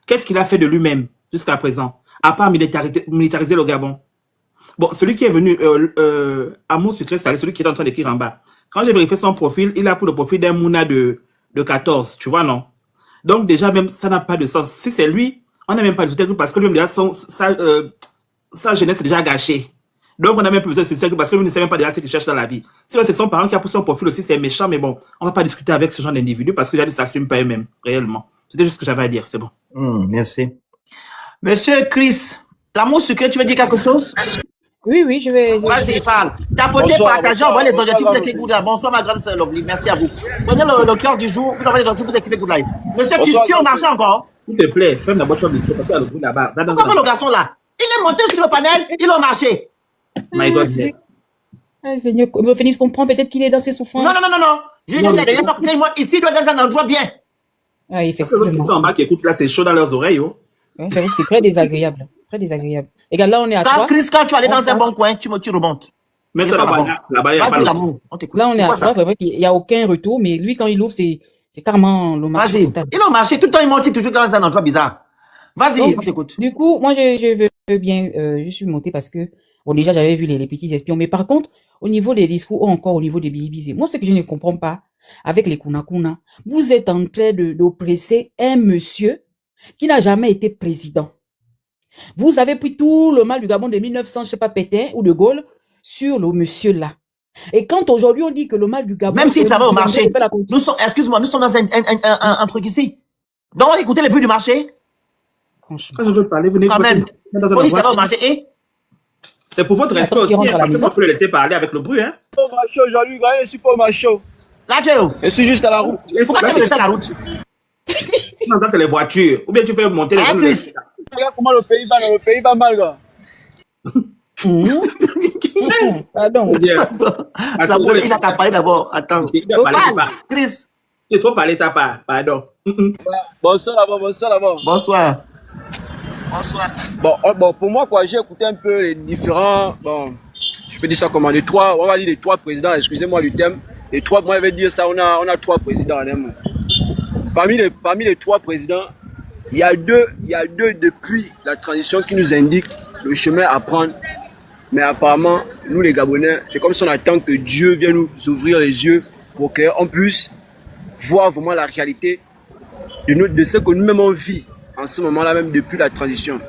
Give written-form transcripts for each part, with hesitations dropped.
Qu'est-ce qu'il a fait de lui-même jusqu'à présent, à part militariser le Gabon? Bon, celui qui est venu, Amour Sucré Salé, celui qui est en train d'écrire en bas. Quand j'ai vérifié son profil, il a pour le profil d'un Mouna de 14, tu vois, non? Donc déjà, même, ça n'a pas de sens. Si c'est lui, on n'a même pas discuté parce que lui, déjà, sa jeunesse est déjà gâchée. Donc, on n'a même plus besoin de discuter parce que lui ne sait même pas déjà ce qu'il cherche dans la vie. Sinon, c'est son parent qui a poussé son profil aussi, c'est méchant, mais bon, on va pas discuter avec ce genre d'individu parce que déjà, ils ne s'assument pas eux-mêmes, réellement. C'était juste ce que j'avais à dire, c'est bon. Merci. Monsieur Chris, L'Amour Sucré, tu veux dire quelque chose? Oui, je vais. Vas-y, parle. Tapoter, partagez, envoyez les objectifs de Click Good Live. Bonsoir, ma grande sœur Lovely. Merci à vous. Prenez le cœur du jour. Vous envoyez les objectifs de Click Good Live. Monsieur Chris, tu es au marché encore? S'il te plaît, ferme la boîte de micro parce qu'il y a le bruit là-bas. Pourquoi pas le garçon là? Il est monté sur le panel, il est au marché. My God, yes. Ah, Seigneur, Phoenix comprend peut-être qu'il est dans ses souffrances. Non. Je dis la dernière fois que moi, ici, il doit être dans un endroit bien. Ah, Parce que les autres qui sont en bas qui écoutent là, c'est chaud dans leurs oreilles. Oh. Ouais, c'est vrai que c'est très désagréable. Très désagréable. Regarde, là, on est à Quand 3. Chris, quand tu es allé dans un bon coin, tu remontes. Mais ça, là-bas, il n'y a pas l'amour. Là, on est à 3, vraiment, il n'y a aucun retour, mais lui, quand il ouvre, c'est carrément le marché. Vas-y. Il est au marché, tout le temps, il monte toujours dans un endroit bizarre. Vas-y, on t'écoute. Du coup, moi, je veux bien, je suis montée parce que, bon, déjà, j'avais vu les petits espions, mais par contre, au niveau des discours ou encore au niveau des bilibisés, moi, ce que je ne comprends pas, avec les Kuna, vous êtes en train d'oppresser un monsieur qui n'a jamais été président. Vous avez pris tout le mal du Gabon de 1900, je sais pas, Pétain ou de Gaulle, sur le monsieur là. Et quand aujourd'hui on dit que le mal du Gabon... Même s'il travaille au marché, nous sommes dans un truc ici. Donc on va écouter les bruits du marché. Franchement. Quand je veux parler, venez quand même. On dit travaille au marché et... C'est pour votre respect aussi, parce qu'on peut le laisser parler avec le bruit. Hein. Au marché aujourd'hui, je suis pas au marché. Là, tu es où? Je suis juste à la route. Pourquoi tu restes à la route? Tu entends les voitures, ou bien tu fais monter les gens. Regarde comment le pays va mal, gars. Pardon. Il a qu'à parler d'abord. Attends. Chris. Il faut parler ta part. Pardon. Bonsoir là-bas. Bonsoir. Bon, pour moi, quoi, j'ai écouté un peu les différents, bon, je peux dire ça comment, on va dire les trois présidents, excusez-moi du thème, les trois, moi je vais dire ça, on a trois présidents. Parmi les trois présidents, il y a deux depuis la transition qui nous indiquent le chemin à prendre. Mais apparemment, nous les Gabonais, c'est comme si on attend que Dieu vienne nous ouvrir les yeux pour qu'on puisse voir vraiment la réalité de ce que nous-mêmes on vit en ce moment-là, même depuis la transition.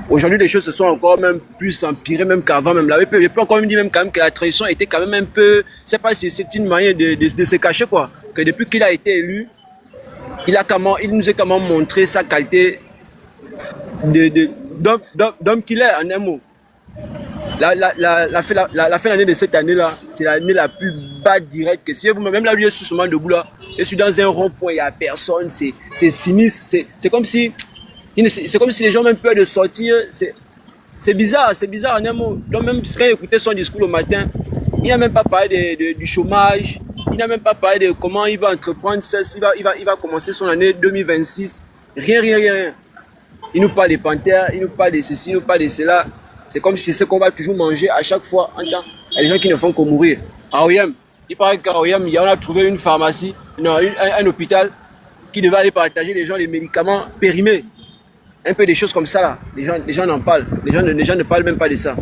Aujourd'hui, les choses se sont encore même plus empirées même qu'avant. Même là, je peux encore me dire même quand même que la transition était quand même un peu, je sais pas si c'est une manière de se cacher quoi. Que depuis qu'il a été élu, il nous a quand même montré sa qualité d'homme qu'il est en un mot. La fin d'année de cette année-là, c'est l'année la plus bas directe que si vous même là, lui, je suis seulement debout là, je suis dans un rond-point, il n'y a personne, c'est sinistre, c'est comme si les gens ont même peur de sortir, c'est bizarre en un mot. Donc même quand j'écoutais son discours le matin, il n'a même pas parlé du chômage, il n'a même pas parlé de comment il va entreprendre ça, il va commencer son année 2026, rien. Il nous parle des panthères, il nous parle de ceci, il nous parle de cela. C'est comme si c'est ce qu'on va toujours manger à chaque fois. Il y a des gens qui ne font que mourir. À Oyem, il paraît qu'à Oyem, on a trouvé une pharmacie, un hôpital qui devait aller partager les gens les médicaments périmés. Un peu des choses comme ça là. Les gens n'en parlent. Les gens ne parlent même pas de ça.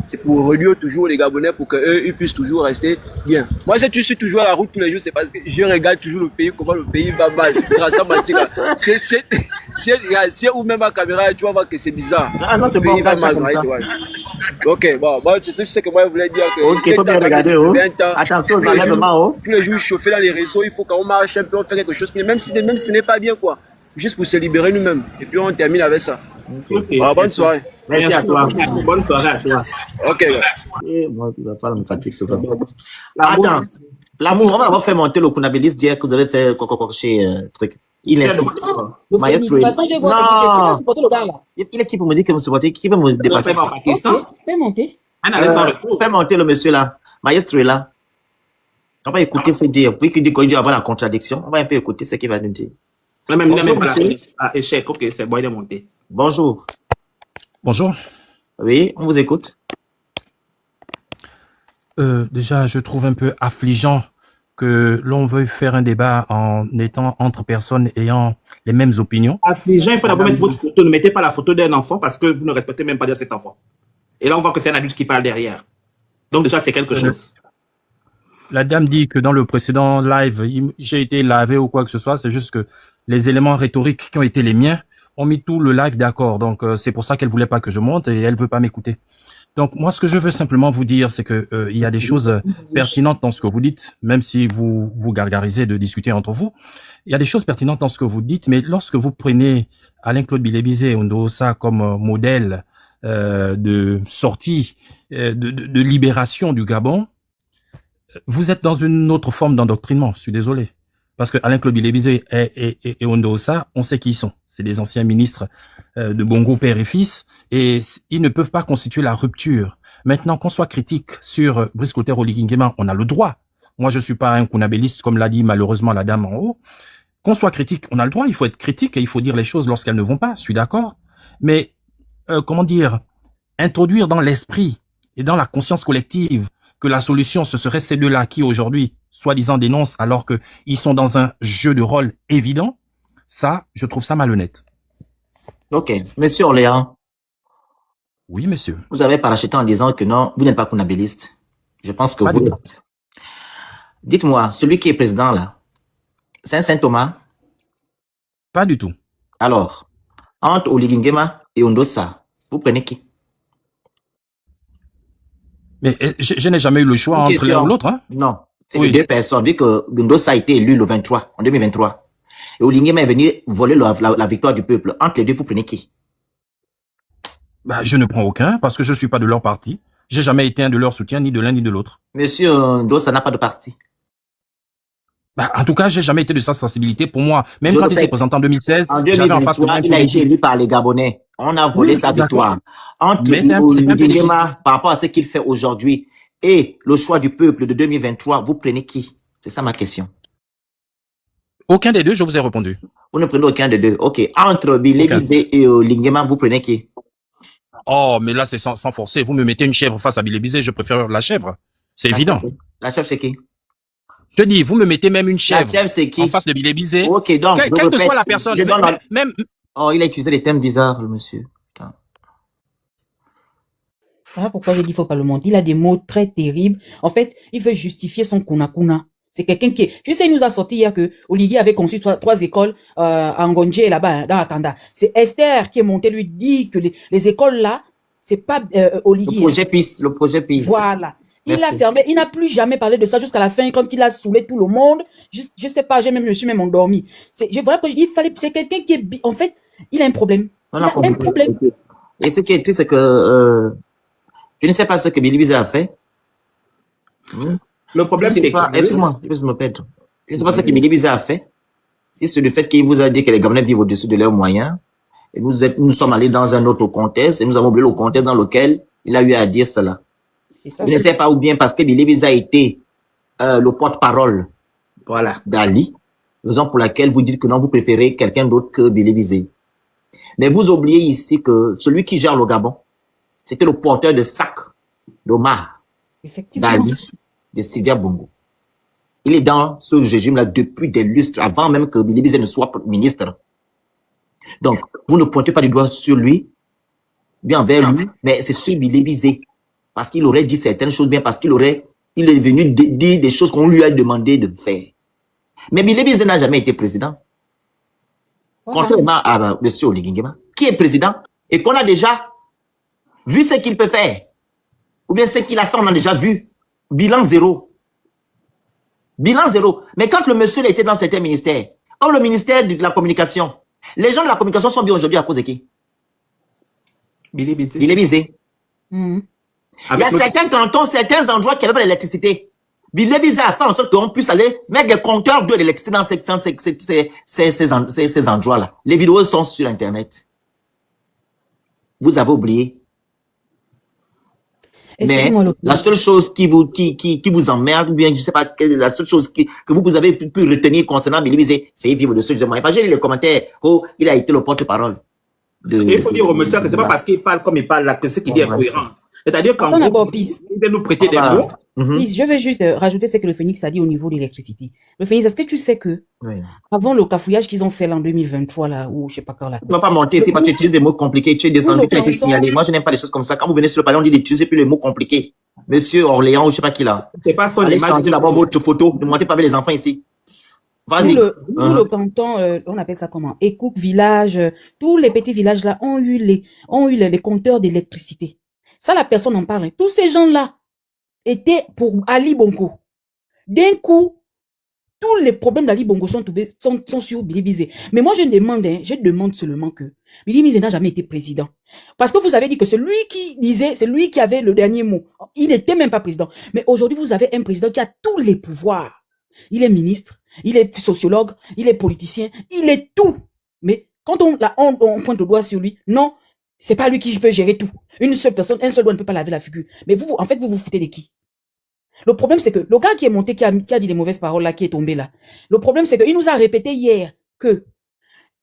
C'est pour relier toujours les Gabonais pour qu'eux ils puissent toujours rester bien. Moi, si tu suis toujours à la route tous les jours, c'est parce que je regarde toujours le pays, comment le pays va mal. Grâce à Matika. Si ou même à caméra, tu vas voir que c'est bizarre. Ah non, c'est le pays bon, va mal. Ok, bon, je sais que moi, je voulais dire que. Ok, faut bien regarder, oh. Attention aux enlèvements, oh. Tous les jours, chauffer dans les réseaux, il faut qu'on marche un peu, on fait quelque chose, même si ce n'est pas bien, quoi. Juste pour se libérer nous-mêmes. Et puis, on termine avec ça. Okay. Bonne soirée. Merci à toi. Bonne soirée à toi. Ok. Moi, il va falloir me fatiguer souvent. Attends. L'amour, on va d'abord faire monter le Kunabilis, dire que vous avez fait chez truc. Il insiste. Maestro. Non. Il est qui pour me dire que vous supportez? Qui peut me dépasser? Fais monter. Fais monter le monsieur là. Maestro est là. On va écouter ses dires. Puis qu'il dit qu'il doit avoir la contradiction. On va un peu écouter ce qu'il va nous dire. Bonjour, monsieur. Échec, ok, c'est bon, il est monté. Bonjour. Bonjour. Oui, on vous écoute. Déjà, je trouve un peu affligeant que l'on veuille faire un débat en étant entre personnes ayant les mêmes opinions. Affligeant, il faut d'abord mettre votre photo. Ne mettez pas la photo d'un enfant parce que vous ne respectez même pas bien cet enfant. Et là, on voit que c'est un adulte qui parle derrière. Donc déjà, c'est quelque chose. La dame dit que dans le précédent live, j'ai été lavé ou quoi que ce soit. C'est juste que les éléments rhétoriques qui ont été les miens ont mis tout le live d'accord. Donc, c'est pour ça qu'elle voulait pas que je monte et elle veut pas m'écouter. Donc, moi, ce que je veux simplement vous dire, c'est que il y a des choses pertinentes dans ce que vous dites, même si vous vous gargarisez de discuter entre vous. Il y a des choses pertinentes dans ce que vous dites, mais lorsque vous prenez Alain-Claude Bilébizé et Ondo Ossa comme modèle de sortie, de libération du Gabon, vous êtes dans une autre forme d'endoctrinement. Je suis désolé. Parce que Alain-Claude Bilébizé et Ondo Ossa, on sait qui ils sont. C'est des anciens ministres de Bongo père et fils, et ils ne peuvent pas constituer la rupture. Maintenant, qu'on soit critique sur Brice Clotaire Oligui Nguema, on a le droit. Moi, je suis pas un kounabéliste, comme l'a dit malheureusement la dame en haut. Qu'on soit critique, on a le droit. Il faut être critique et il faut dire les choses lorsqu'elles ne vont pas. Je suis d'accord. Mais, comment dire, introduire dans l'esprit et dans la conscience collective que la solution, ce serait ces deux-là qui, aujourd'hui, soi-disant dénoncent alors qu'ils sont dans un jeu de rôle évident, ça, je trouve ça malhonnête. Ok. Monsieur Orléans, Oui, monsieur. vous avez parachuté en disant que non, vous n'êtes pas kounabéliste. Je pense que Pas vous du tout. l'êtes. Dites-moi, celui qui est président là, c'est un Saint-Thomas? Pas du tout. Alors, entre Oligui Nguema et Ondo Ossa, vous prenez qui? Mais je n'ai jamais eu le choix Une entre l'un question. ou l'autre. Hein? Non, c'est Oui. les deux personnes. Vu que Ondo Ossa a été élu le 23, en 2023, et Oligui Nguema est venu voler la victoire du peuple. Entre les deux, vous prenez qui? Bah, je ne prends aucun parce que je suis pas de leur parti. J'ai jamais été un de leur soutien, ni de l'un ni de l'autre. Monsieur Ondo Ossa n'a pas de parti. Bah, en tout cas, j'ai jamais été de sa sensibilité. Pour moi, même Je quand le il s'est fais. présenté en 2016, En j'avais en face de 2023, moi un il a été politique. élu par les Gabonais. On a volé Oui, sa d'accord. victoire. Entre Mais c'est un Oligui politique. Nguema, par rapport à ce qu'il fait aujourd'hui, et le choix du peuple de 2023, vous prenez qui? C'est ça ma question. Aucun des deux, je vous ai répondu. Vous ne prenez aucun des deux. Ok. Entre Bilébizé et Oligui Nguema, vous prenez qui? Oh, mais là, c'est sans forcer. Vous me mettez une chèvre face à Bilébizé, je préfère la chèvre. C'est évident. La chef, c'est qui? Je dis, vous me mettez même une La chèvre chef, c'est qui? en face de Bilébizé. Ok, donc, Quelle je que répète, soit la personne, je donne la- même, Oh, il a utilisé des thèmes bizarres, le monsieur. Putain. Voilà pourquoi j'ai dit qu'il faut pas le monter. Il a des mots très terribles. En fait, il veut justifier son kuna. C'est quelqu'un qui est... Tu sais, il nous a sorti hier que Olivier avait conçu trois écoles à Ngonje, là-bas, hein, dans Akanda. C'est Esther qui est montée lui dire que les écoles là, c'est pas Olivier. Le projet PIS. Voilà. Il Merci. a fermé. Il n'a plus jamais parlé de ça jusqu'à la fin, quand il a saoulé tout le monde. Je sais pas, je suis même endormi. Voilà que je dis, c'est quelqu'un qui est... En fait, il a un problème. On Il a a un compris. problème. Et ce qui est triste, c'est que je ne sais pas ce que Bilébizé a fait. Le problème, c'est que... Excuse-moi, je vais me perdre. Je ne sais pas ce que Bilébizé a fait. Si c'est le fait qu'il vous a dit que les Gabonais vivent au-dessus de leurs moyens, et nous sommes allés dans un autre contexte, et nous avons oublié le contexte dans lequel il a eu à dire cela. C'est ça. Je ne sais pas ou bien parce que Bilébizé a été le porte-parole Voilà. d'Ali, raison pour laquelle vous dites que non, vous préférez quelqu'un d'autre que Bilébizé. Mais vous oubliez ici que celui qui gère le Gabon, c'était le porteur de sac d'Omar, Effectivement. d'Ali, de Sylvia Bongo. Il est dans ce régime-là depuis des lustres, avant même que Bilébizé ne soit ministre. Donc, vous ne pointez pas du doigt sur lui, bien envers lui, mais c'est sur Bilébizé. Parce qu'il aurait dit certaines choses bien, parce il est venu dire des choses qu'on lui a demandé de faire. Mais Bilébizé n'a jamais été président. Voilà. Contrairement à M. Oligui Nguema, qui est président et qu'on a déjà vu ce qu'il peut faire. Ou bien ce qu'il a fait, on a déjà vu. Bilan zéro. Bilan zéro. Mais quand le monsieur était dans certains ministères, comme le ministère de la communication, les gens de la communication sont bien aujourd'hui à cause de qui? Bilébizé. Bilébizé. Mhm. Il y a certains cantons, certains endroits qui n'avaient pas d'électricité. Bilébizé a fait en sorte qu'on puisse aller mettre des compteurs d'eau et d'électricité dans ces endroits-là. Les vidéos sont sur Internet. Vous avez oublié. Mais Excuse-moi, le- la seule chose qui vous emmerde, ou bien je sais pas, la seule chose que vous avez pu retenir concernant Bilébizé, c'est vivre dessus de moi. Pas j'ai lu les commentaires. Oh, il a été le porte-parole. Et il faut dire au monsieur que c'est pas parce qu'il parle comme il parle là que ce qu'il dit est cohérent. C'est-à-dire qu'en Attends gros, d'abord, Peace. il vient nous prêter des Voilà. mots. Peace, je vais juste rajouter ce que le Phoenix a dit au niveau de l'électricité. Le Phoenix, est-ce que tu sais que Oui. avant le cafouillage qu'ils ont fait là en 2023, là, ou je sais pas quand là, Tu ne vas pas monter ici parce que tu utilises des mots compliqués. Tu es descendu, tu as été canton- signalé. Moi, je n'aime pas les choses comme ça. Quand vous venez sur le palais, on dit d'utiliser plus les mots compliqués. Monsieur Orléans ou je sais pas qui là. C'est pas son Allez image. changer là-bas votre photo. Ne montez pas avec les enfants ici. Vas-y. Tout le canton, on appelle ça comment? Écoute, village, tous les petits villages là ont eu les compteurs d'électricité. Ça, la personne en parle. Tous ces gens-là étaient pour Ali Bongo. D'un coup, tous les problèmes d'Ali Bongo sont sur Billy Bizet. Mais moi, je demande seulement que Billy Bizet n'a jamais été président. Parce que vous avez dit que c'est lui qui avait le dernier mot. Il n'était même pas président. Mais aujourd'hui, vous avez un président qui a tous les pouvoirs. Il est ministre, il est sociologue, il est politicien, il est tout. Mais quand on pointe le doigt sur lui, non, c'est pas lui qui peut gérer tout. Une seule personne, un seul doigt ne peut pas laver la figure. Mais vous vous foutez de qui? Le problème, c'est que le gars qui est monté, qui a dit des mauvaises paroles là, qui est tombé là, le problème, c'est qu'il nous a répété hier que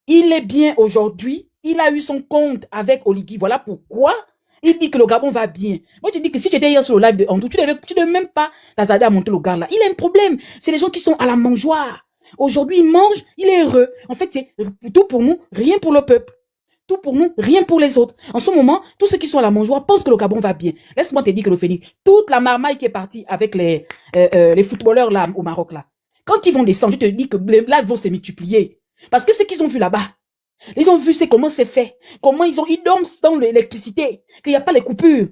il est bien aujourd'hui, il a eu son compte avec Oligui. Voilà pourquoi il dit que le Gabon va bien. Moi, je dis que si tu étais hier sur le live de Andou, tu devais même pas t'azader à monter le gars là. Il a un problème. C'est les gens qui sont à la mangeoire. Aujourd'hui, il mange, il est heureux. En fait, c'est tout pour nous, rien pour le peuple. Tout pour nous, rien pour les autres. En ce moment, tous ceux qui sont à la mangeoire pensent que le Gabon va bien. Laisse-moi te dire que le Phoenix, toute la marmaille qui est partie avec les footballeurs là au Maroc là, quand ils vont descendre, je te dis que là, ils vont se multiplier. Parce que ce qu'ils ont vu là-bas, ils ont vu c'est comment c'est fait, comment ils dorment dans l'électricité, qu'il n'y a pas les coupures.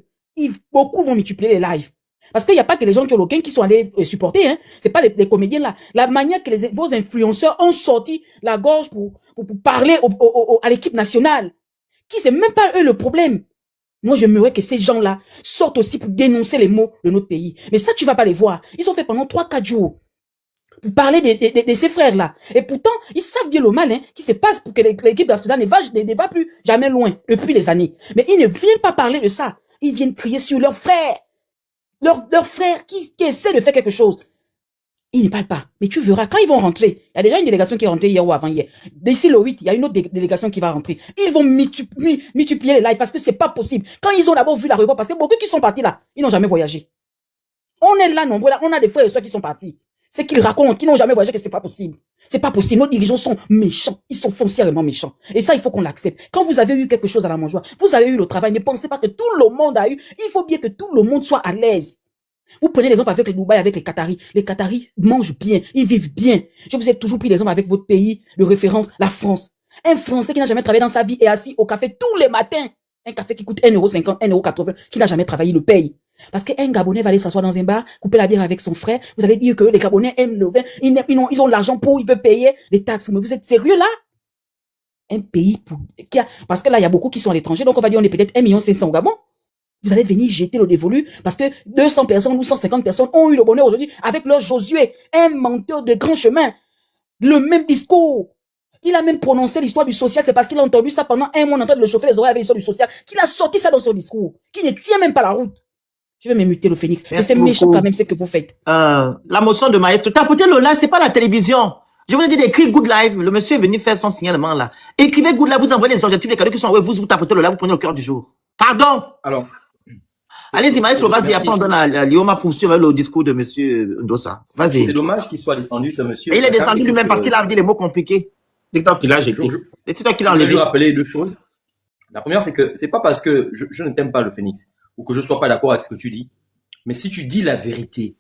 Beaucoup vont multiplier les lives. Parce qu'il n'y a pas que les gens qui ont l'aucun qui sont allés supporter, hein. C'est pas les comédiens là. La manière que vos influenceurs ont sorti la gorge pour parler à l'équipe nationale, qui c'est même pas eux le problème. Moi, j'aimerais que ces gens-là sortent aussi pour dénoncer les maux de notre pays. Mais ça, tu vas pas les voir. Ils ont fait pendant 3-4 jours pour parler de ces frères-là. Et pourtant, ils savent bien le mal qui se passe pour que l'équipe nationale ne va plus jamais loin depuis des années. Mais ils ne viennent pas parler de ça. Ils viennent crier sur leurs frères. Leurs frères qui essaient de faire quelque chose. Ils ne parlent pas. Mais tu verras, quand ils vont rentrer, il y a déjà une délégation qui est rentrée hier ou avant-hier. D'ici le 8, il y a une autre délégation qui va rentrer. Ils vont multiplier les lives parce que c'est pas possible. Quand ils ont d'abord vu l'aéroport, parce que beaucoup qui sont partis là, ils n'ont jamais voyagé. On est là, nombreux là, on a des frères et soeurs qui sont partis. C'est qu'ils racontent, qu'ils n'ont jamais voyagé, que c'est pas possible. C'est pas possible. Nos dirigeants sont méchants. Ils sont foncièrement méchants. Et ça, il faut qu'on l'accepte. Quand vous avez eu quelque chose à la mangeoire, vous avez eu le travail, ne pensez pas que tout le monde a eu. Il faut bien que tout le monde soit à l'aise. Vous prenez l'exemple avec les Dubaï, avec les Qataris. Les Qataris mangent bien, ils vivent bien. Je vous ai toujours pris l'exemple avec votre pays de référence, la France. Un Français qui n'a jamais travaillé dans sa vie est assis au café tous les matins. Un café qui coûte 1,50 €, 1,80 €, qui n'a jamais travaillé, le paye. Parce qu'un Gabonais va aller s'asseoir dans un bar, couper la bière avec son frère. Vous allez dire que les Gabonais aiment le vin. Ils ont l'argent ils peuvent payer les taxes. Mais vous êtes sérieux là? Un pays parce que là, il y a beaucoup qui sont à l'étranger. Donc, on va dire, on est peut-être 1,5 million au Gabon. Vous allez venir jeter le dévolu parce que 200 personnes ou 150 personnes ont eu le bonheur aujourd'hui avec leur Josué, un menteur de grand chemin. Le même discours. Il a même prononcé l'histoire du social, c'est parce qu'il a entendu ça pendant un mois en train de le chauffer les oreilles avec l'histoire du social, qu'il a sorti ça dans son discours, qui ne tient même pas la route. Je vais m'immuter le Phoenix. Mais c'est méchant quand même ce que vous faites. La motion de Maestro. T'as apporté le live, c'est pas la télévision. Je vous ai dit d'écrire Good Live. Le monsieur est venu faire son signalement là. Écrivez Good Live, vous envoyez les objectifs, les cadeaux qui sont envoyés, vous tapotez le live, vous prenez le cœur du jour. Pardon. Alors. Allez-y, Maestro, vas-y, après on donne à Lioma pour suivre le discours de monsieur Ndossa. Vas-y. C'est dommage qu'il soit descendu, ce monsieur. Et il est descendu lui-même parce qu'il a dit les mots compliqués. C'est toi qui l'as jeté. Et c'est toi qui l'as enlevé. enlevé. Je vais rappeler deux choses. La première, c'est que c'est pas parce que je ne t'aime pas le Phoenix ou que je sois pas d'accord avec ce que tu dis. Mais si tu dis la vérité,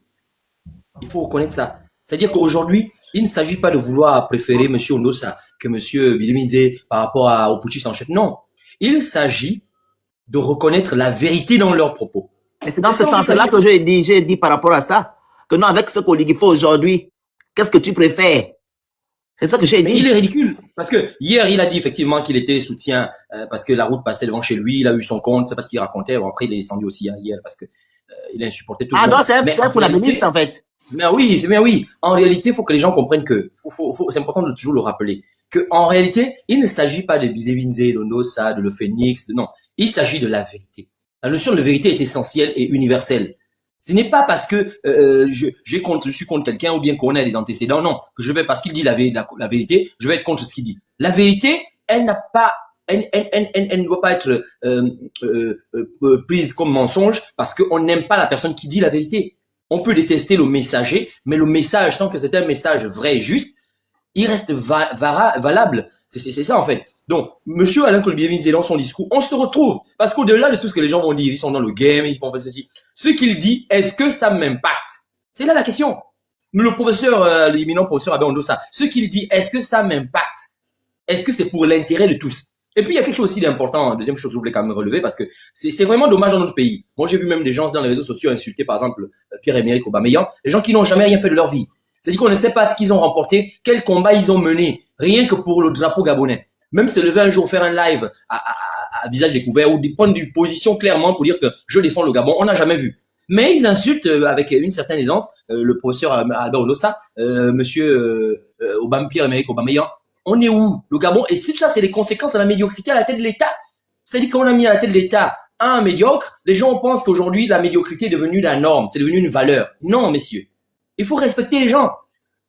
il faut reconnaître ça. C'est-à-dire qu'aujourd'hui, il ne s'agit pas de vouloir préférer M. Ndossa que M. Billy par rapport au putschiste en chef. Non. Il s'agit de reconnaître la vérité dans leurs propos. Et c'est dans ce sens-là que j'ai dit par rapport à ça, que non, avec ce qu'Oligui fait aujourd'hui, qu'est-ce que tu préfères? C'est ça que j'ai dit. Mais il est ridicule. Parce que hier, il a dit effectivement qu'il était soutien parce que la route passait devant chez lui, il a eu son compte, c'est parce qu'il racontait. Bon, après, il est descendu aussi hier parce que il a insupporté tout le monde. Ah non, c'est pour la ministre en fait. Mais oui. En réalité, il faut que les gens comprennent que, c'est important de toujours le rappeler, que en réalité, il ne s'agit pas de Billy Binze, de Ndossa, de le Phoenix, non. Il s'agit de la vérité. La notion de vérité est essentielle et universelle. Ce n'est pas parce que je suis contre quelqu'un ou bien qu'on a les antécédents, non, que je vais parce qu'il dit la vérité, je vais être contre ce qu'il dit. La vérité, elle n'a pas elle ne doit pas être prise comme mensonge parce qu'on n'aime pas la personne qui dit la vérité. On peut détester le messager, mais le message, tant que c'est un message vrai et juste, il reste valable. C'est ça en fait. Donc, Monsieur Alain Colbier-Vizé dans son discours, on se retrouve parce qu'au-delà de tout ce que les gens vont dire, ils sont dans le game, ils vont faire ceci. Ce qu'il dit, est-ce que ça m'impacte? C'est là la question. Le professeur, l'éminent professeur Abel Ondossa, ce qu'il dit, est-ce que ça m'impacte? Est-ce que c'est pour l'intérêt de tous? Et puis, il y a quelque chose aussi d'important, deuxième chose que je voulais quand même relever, parce que c'est vraiment dommage dans notre pays. Moi, j'ai vu même des gens dans les réseaux sociaux insulter, par exemple, Pierre-Emerick Aubameyang, des gens qui n'ont jamais rien fait de leur vie. C'est-à-dire qu'on ne sait pas ce qu'ils ont remporté, quel combat ils ont mené, rien que pour le drapeau gabonais. Même se lever un jour, faire un live à visage découvert ou prendre une position clairement pour dire que je défends le Gabon, on n'a jamais vu. Mais ils insultent avec une certaine aisance le professeur Albert Ondossa, monsieur Pierre-Emerick Aubameyang. On est où? Le Gabon. Et si ça, c'est les conséquences de la médiocrité à la tête de l'État. C'est-à-dire qu'on a mis à la tête de l'État un médiocre, les gens pensent qu'aujourd'hui, la médiocrité est devenue la norme, c'est devenu une valeur. Non, messieurs. Il faut respecter les gens.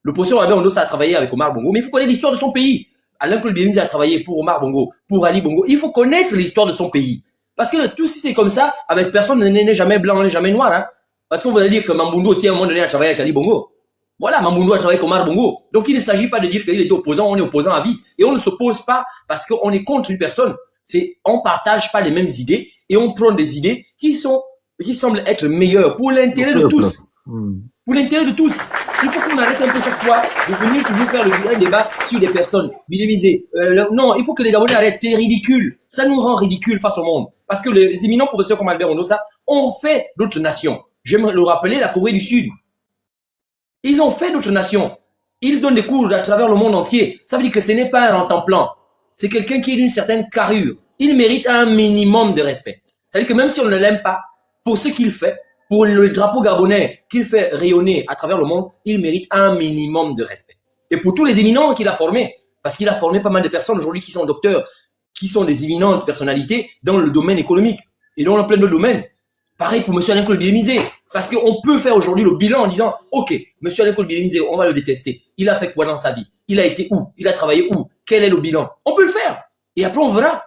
Le professeur Albert Ondossa a travaillé avec Omar Bongo, mais il faut connaître l'histoire de son pays. Alain Colbier-Vizé a travaillé pour Omar Bongo, pour Ali Bongo. Il faut connaître l'histoire de son pays. Parce que tout si c'est comme ça, avec personne n'est jamais blanc, n'est jamais noir. Hein. Parce qu'on va dire que Mamboundou aussi à un moment donné a travaillé avec Ali Bongo. Voilà, Mamboundou a travaillé avec Omar Bongo. Donc il ne s'agit pas de dire qu'il était opposant, on est opposant à vie. Et on ne s'oppose pas parce qu'on est contre une personne. On partage pas les mêmes idées et on prend des idées qui semblent être meilleures pour l'intérêt de tous. Pour l'intérêt de tous. Il faut qu'on arrête un peu chaque fois de venir toujours faire un débat sur des personnes minimiser. Non, il faut que les Gabonais arrêtent. C'est ridicule. Ça nous rend ridicule face au monde. Parce que les éminents professeurs comme Albert Ondossa ont fait d'autres nations. J'aimerais le rappeler, la Corée du Sud. Ils ont fait d'autres nations. Ils donnent des cours à travers le monde entier. Ça veut dire que ce n'est pas un rentemplant. C'est quelqu'un qui est d'une certaine carrure. Il mérite un minimum de respect. Ça veut dire que même si on ne l'aime pas, pour ce qu'il fait, pour le drapeau gabonais qu'il fait rayonner à travers le monde, il mérite un minimum de respect. Et pour tous les éminents qu'il a formés, parce qu'il a formé pas mal de personnes aujourd'hui qui sont docteurs, qui sont des éminentes personnalités dans le domaine économique et dans plein d'autres domaines. Pareil pour monsieur Alain Colbier-Vizé. Parce qu'on peut faire aujourd'hui le bilan en disant, OK, monsieur Alain Colbier-Vizé, on va le détester. Il a fait quoi dans sa vie? Il a été où? Il a travaillé où? Quel est le bilan? On peut le faire. Et après, on verra.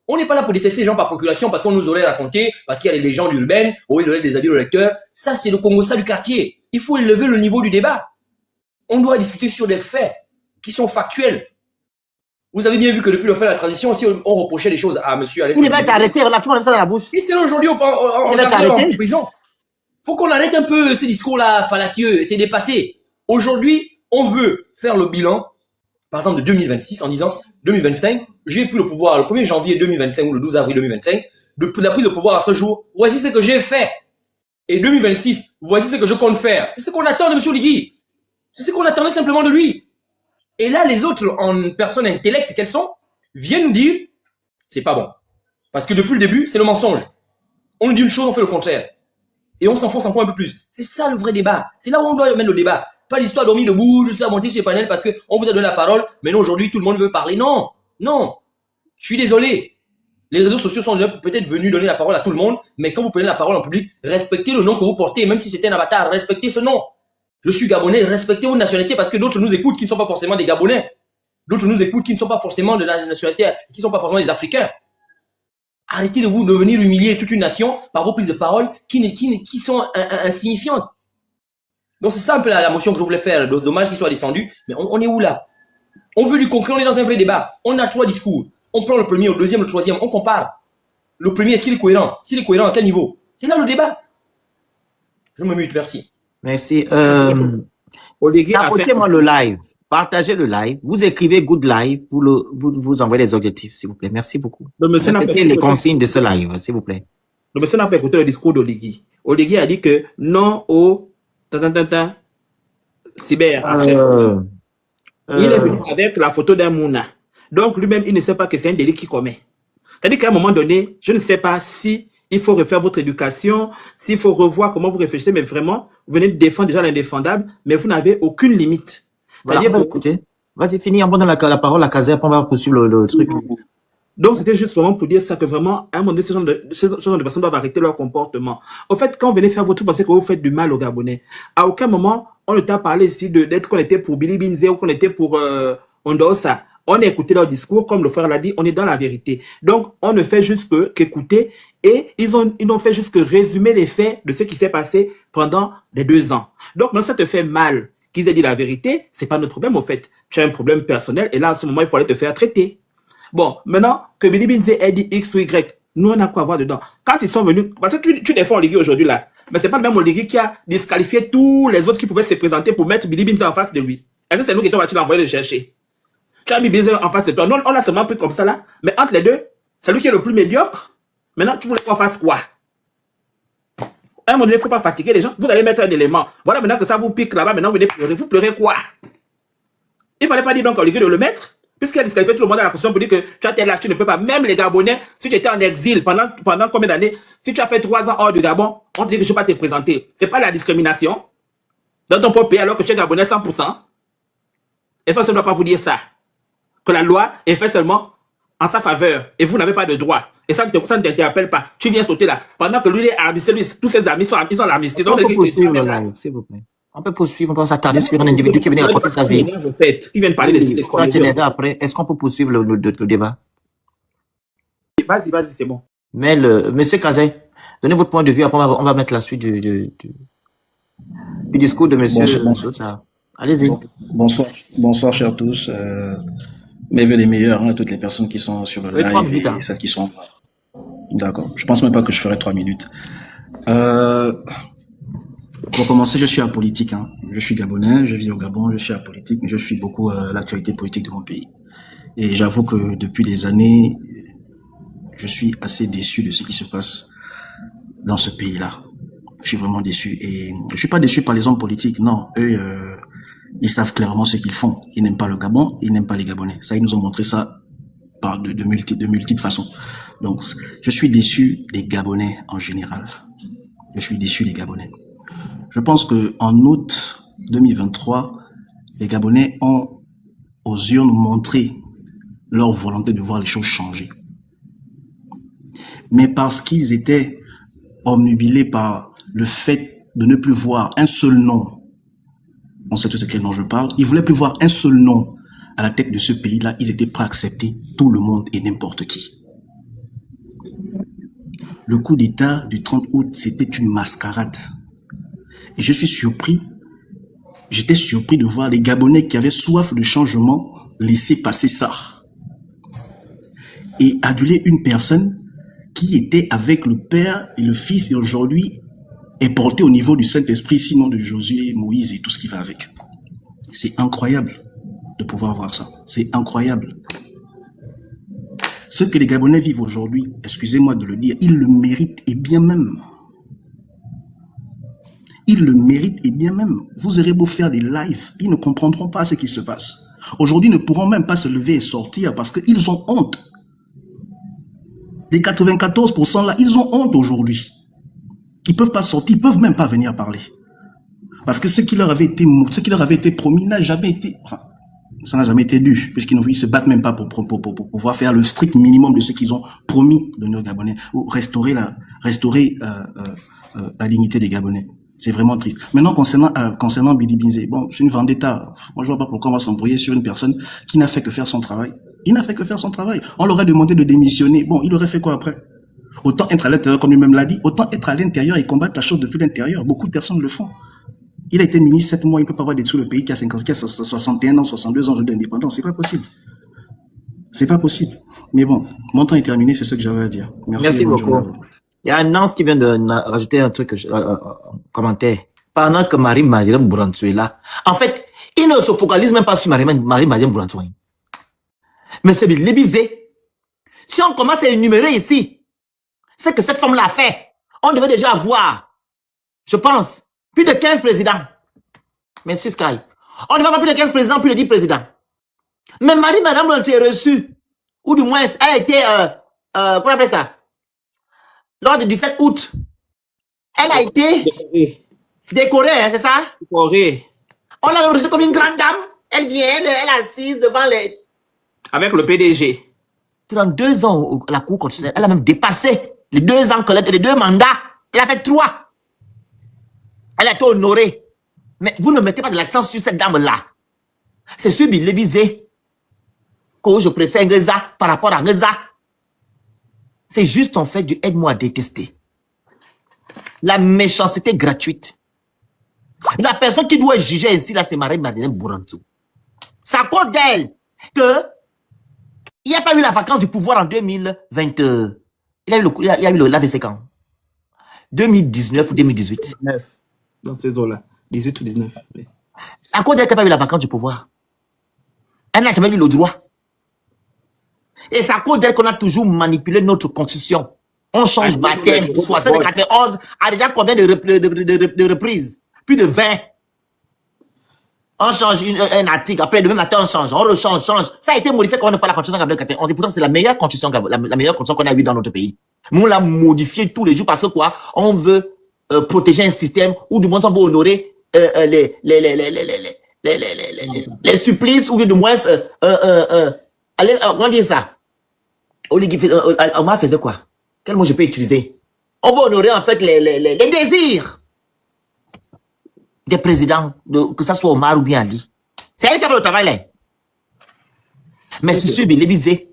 On n'est pas là pour détester les gens par procuration parce qu'on nous aurait raconté, parce qu'il y a les légendes urbaines, ou il aurait des avis de lecteurs. Ça, c'est le Congo-ça du quartier. Il faut élever le niveau du débat. On doit discuter sur des faits qui sont factuels. Vous avez bien vu que depuis le fait de la transition, aussi, on reprochait des choses à monsieur Alain. Il va t'arrêter, là, tu m'as ça dans la bouche. Et c'est là aujourd'hui, on va t'arrêter en prison. Faut qu'on arrête un peu ces discours-là fallacieux, c'est dépassé. Aujourd'hui, on veut faire le bilan, par exemple, de 2026 en disant 2025, j'ai pris le pouvoir le 1er janvier 2025 ou le 12 avril 2025, de la prise de pouvoir à ce jour, voici ce que j'ai fait. Et 2026, voici ce que je compte faire. C'est ce qu'on attend de M. Oligui. C'est ce qu'on attendait simplement de lui. Et là, les autres, en personnes intellectuelles qu'elles sont, viennent nous dire, c'est pas bon. Parce que depuis le début, c'est le mensonge. On nous dit une chose, on fait le contraire. Et on s'enfonce encore un peu plus. C'est ça le vrai débat. C'est là où on doit mettre le débat. Pas l'histoire dormir debout, de monter sur les panels parce qu'on vous a donné la parole, mais non, aujourd'hui, tout le monde veut parler. Non, non. Je suis désolé. Les réseaux sociaux sont peut-être venus donner la parole à tout le monde, mais quand vous prenez la parole en public, respectez le nom que vous portez, même si c'était un avatar, respectez ce nom. Je suis Gabonais, respectez votre nationalité parce que d'autres nous écoutent qui ne sont pas forcément des Gabonais. D'autres nous écoutent qui ne sont pas forcément de la nationalité, qui ne sont pas forcément des Africains. Arrêtez de venir humilier toute une nation par vos prises de parole qui sont insignifiantes. Donc c'est ça un peu la motion que je voulais faire. Dommage qu'il soit descendu, mais on est où là? On veut du concret, on est dans un vrai débat. On a 3 discours. On prend le premier, le deuxième, le troisième, on compare. Le premier, est-ce qu'il est cohérent? S'il est cohérent, à quel niveau? C'est là le débat. Je me mute, merci. Merci. Oligui a fait... Tapotez-moi le live. Partagez le live. Vous écrivez good live. Vous envoyez les objectifs, s'il vous plaît. Merci beaucoup. Respectez les consignes de ce live, s'il vous plaît. Le monsieur n'a pas écouté le discours d'Oligui. Oligui a dit que non au cyber. Il est venu avec la photo d'un Mouna. Donc lui-même, il ne sait pas que c'est un délit qu'il commet. C'est-à-dire qu'à un moment donné, je ne sais pas si il faut refaire votre éducation, s'il faut revoir comment vous réfléchissez, mais vraiment, vous venez de défendre déjà l'indéfendable, mais vous n'avez aucune limite. Voilà, écoutez. Vas-y, finis, on donne la parole à Kazer, on va poursuivre le truc. Donc, c'était juste vraiment pour dire ça, que vraiment, à un moment donné, ce genre de personnes doivent arrêter leur comportement. En fait, quand vous venez faire votre truc, pensez que vous faites du mal aux Gabonais. À aucun moment, on ne t'a parlé ici d'être qu'on était pour Billy Binze ou qu'on était pour Ondossa. On a écouté leur discours, comme le frère l'a dit, on est dans la vérité. Donc, on ne fait juste qu'écouter et ils n'ont fait juste que résumer les faits de ce qui s'est passé pendant les 2 ans. Donc, non, ça te fait mal qu'ils aient dit la vérité, c'est pas notre problème au fait. Tu as un problème personnel et là, à ce moment, il faut aller te faire traiter. Bon, maintenant, que Billy Binze ait dit X ou Y, nous, on a quoi à voir dedans? Quand ils sont venus, parce que tu défends Oligui aujourd'hui là, mais c'est pas le même Oligui qui a disqualifié tous les autres qui pouvaient se présenter pour mettre Billy Binze en face de lui. Est-ce que c'est nous qui t'avons l'envoyer le chercher? Tu as mis Binze en face de toi. Non, on l'a seulement pris comme ça là, mais entre les deux, c'est lui qui est le plus médiocre. Maintenant, tu voulais qu'on fasse quoi? À un moment donné, il ne faut pas fatiguer les gens. Vous allez mettre un élément. Voilà, maintenant que ça vous pique là-bas, maintenant vous venez pleurer. Vous pleurez quoi? Il ne fallait pas dire donc à Oligui de le mettre, puisqu'il a disqualifié tout le monde à la constitution pour dire que tu as tel là, tu ne peux pas. Même les Gabonais, si tu étais en exil pendant combien d'années, si tu as fait 3 ans hors du Gabon, on te dit que je ne peux pas te présenter. Ce n'est pas la discrimination dans ton propre pays alors que tu es Gabonais 100%. Et ça ne doit pas vous dire ça. Que la loi est faite seulement en sa faveur et vous n'avez pas de droit. Et ça ne t'interpelle pas. Tu viens sauter là. Pendant que lui, il est amnistie, tous ses amis ils ont l'amnistie. On peut poursuivre le live, s'il vous plaît. On peut poursuivre, on peut s'attarder sur un individu qui vient raconter sa vie. Ils viennent parler de Toi, tu l'as après. Est-ce qu'on peut poursuivre le débat? Vas-y, c'est bon. Mais monsieur Kazé, donnez votre point de vue, après on va mettre la suite du discours de monsieur. Bonsoir. Allez-y. Bonsoir, chers tous. Mes vœux les meilleurs à toutes les personnes qui sont sur le live et celles qui sont. D'accord. Je pense même pas que je ferai 3 minutes. Pour commencer, je suis apolitique. Je suis gabonais, je vis au Gabon, je suis apolitique, mais je suis beaucoup l'actualité politique de mon pays. Et j'avoue que depuis des années, je suis assez déçu de ce qui se passe dans ce pays-là. Je suis vraiment déçu. Et je suis pas déçu par les hommes politiques, non. Eux, ils savent clairement ce qu'ils font. Ils n'aiment pas le Gabon, ils n'aiment pas les Gabonais. Ça, ils nous ont montré ça par de multiples façons. Donc, je suis déçu des Gabonais en général. Je suis déçu des Gabonais. Je pense que en août 2023, les Gabonais ont aux urnes montré leur volonté de voir les choses changer. Mais parce qu'ils étaient omnubilés par le fait de ne plus voir un seul nom, on sait tout de quel nom je parle, ils voulaient plus voir un seul nom à la tête de ce pays-là, ils étaient prêts à accepter tout le monde et n'importe qui. Le coup d'État du 30 août, c'était une mascarade. Et je suis surpris, j'étais surpris de voir les Gabonais qui avaient soif de changement laisser passer ça. Et aduler une personne qui était avec le Père et le Fils et aujourd'hui est porté au niveau du Saint-Esprit, sinon de Josué, Moïse et tout ce qui va avec. C'est incroyable de pouvoir voir ça. C'est incroyable. Ce que les Gabonais vivent aujourd'hui, excusez-moi de le dire, ils le méritent et bien même. Ils le méritent et bien même. Vous aurez beau faire des lives, ils ne comprendront pas ce qui se passe. Aujourd'hui, ils ne pourront même pas se lever et sortir parce qu'ils ont honte. Les 94% là, ils ont honte aujourd'hui. Ils ne peuvent pas sortir, ils ne peuvent même pas venir parler. Parce que ce qui leur avait été promis n'a jamais été... Enfin, ça n'a jamais été dû, puisqu'ils ne se battent même pas pour pouvoir faire le strict minimum de ce qu'ils ont promis de nos Gabonais, ou restaurer la dignité des Gabonais. C'est vraiment triste. Maintenant, concernant Billy Binze, bon, c'est une vendetta. Moi, je vois pas pourquoi on va s'embrouiller sur une personne qui n'a fait que faire son travail. Il n'a fait que faire son travail. On leur a demandé de démissionner. Bon, il aurait fait quoi après? Autant être à l'intérieur, comme lui-même l'a dit, autant être à l'intérieur et combattre la chose depuis l'intérieur. Beaucoup de personnes le font. Il a été ministre 7 mois, il ne peut pas avoir détruit le pays qui a 61 ans, 62 ans d'indépendance. C'est pas possible. C'est pas possible. Mais bon, mon temps est terminé, c'est ce que j'avais à dire. Merci beaucoup. Il y a un Nance qui vient de rajouter un truc, commentaire. Pendant que Marie-Mariam Bourantou est là. En fait, il ne se focalise même pas sur Marie-Mariam Bourantou. Mais c'est Billy Binze. Si on commence à énumérer ici, c'est que cette femme-là a fait. On devait déjà avoir, je pense, plus de 15 présidents. Monsieur Sky. On devait avoir plus de 15 présidents, plus de 10 présidents. Mais Marie-Mariam Bourantou est reçue. Ou du moins, elle a été, comment on appelle ça? Lors du 17 août, elle a été décorée, hein, c'est ça? Décorée. On l'a reçue comme une grande dame. Elle vient, elle est assise devant les... Avec le PDG. 32 ans à la Cour constitutionnelle, elle a même dépassé les 2 ans, les 2 mandats. Elle a fait 3. Elle a été honorée. Mais vous ne mettez pas de l'accent sur cette dame-là. C'est sur Billy Binze. que je préfère Ngeza par rapport à Ngeza. C'est juste en fait du aide-moi à détester. La méchanceté gratuite. La personne qui doit juger ainsi, là, c'est Marie-Madeleine Bourantou. C'est à cause d'elle que il n'y a pas eu la vacance du pouvoir en 2020. Il y a eu le l'AVC quand 2019 ou 2018. Dans ces eaux-là. 18 ou 19. Oui. C'est à cause d'elle qu'il n'y a pas eu la vacance du pouvoir. Elle n'a jamais eu le droit. Et c'est à cause d'elle qu'on a toujours manipulé notre constitution. On change baptême. 71 a déjà combien de reprises? Plus de 20. On change un article, après demain matin on change, on rechange, change. Ça a été modifié combien de fois la constitution Gabriel 91 et pourtant c'est la meilleure constitution, la meilleure constitution qu'on a eue dans notre pays. Mais on l'a modifiée tous les jours parce que quoi? On veut protéger un système ou du moins on veut honorer les supplices ou du moins allez, comment dire ça? Omar faisait quoi? Quel mot je peux utiliser? On veut honorer en fait les désirs des présidents, que ça soit Omar ou bien Ali. C'est elle qui a fait le travail là. Mais c'est sûr, Billy Bizet.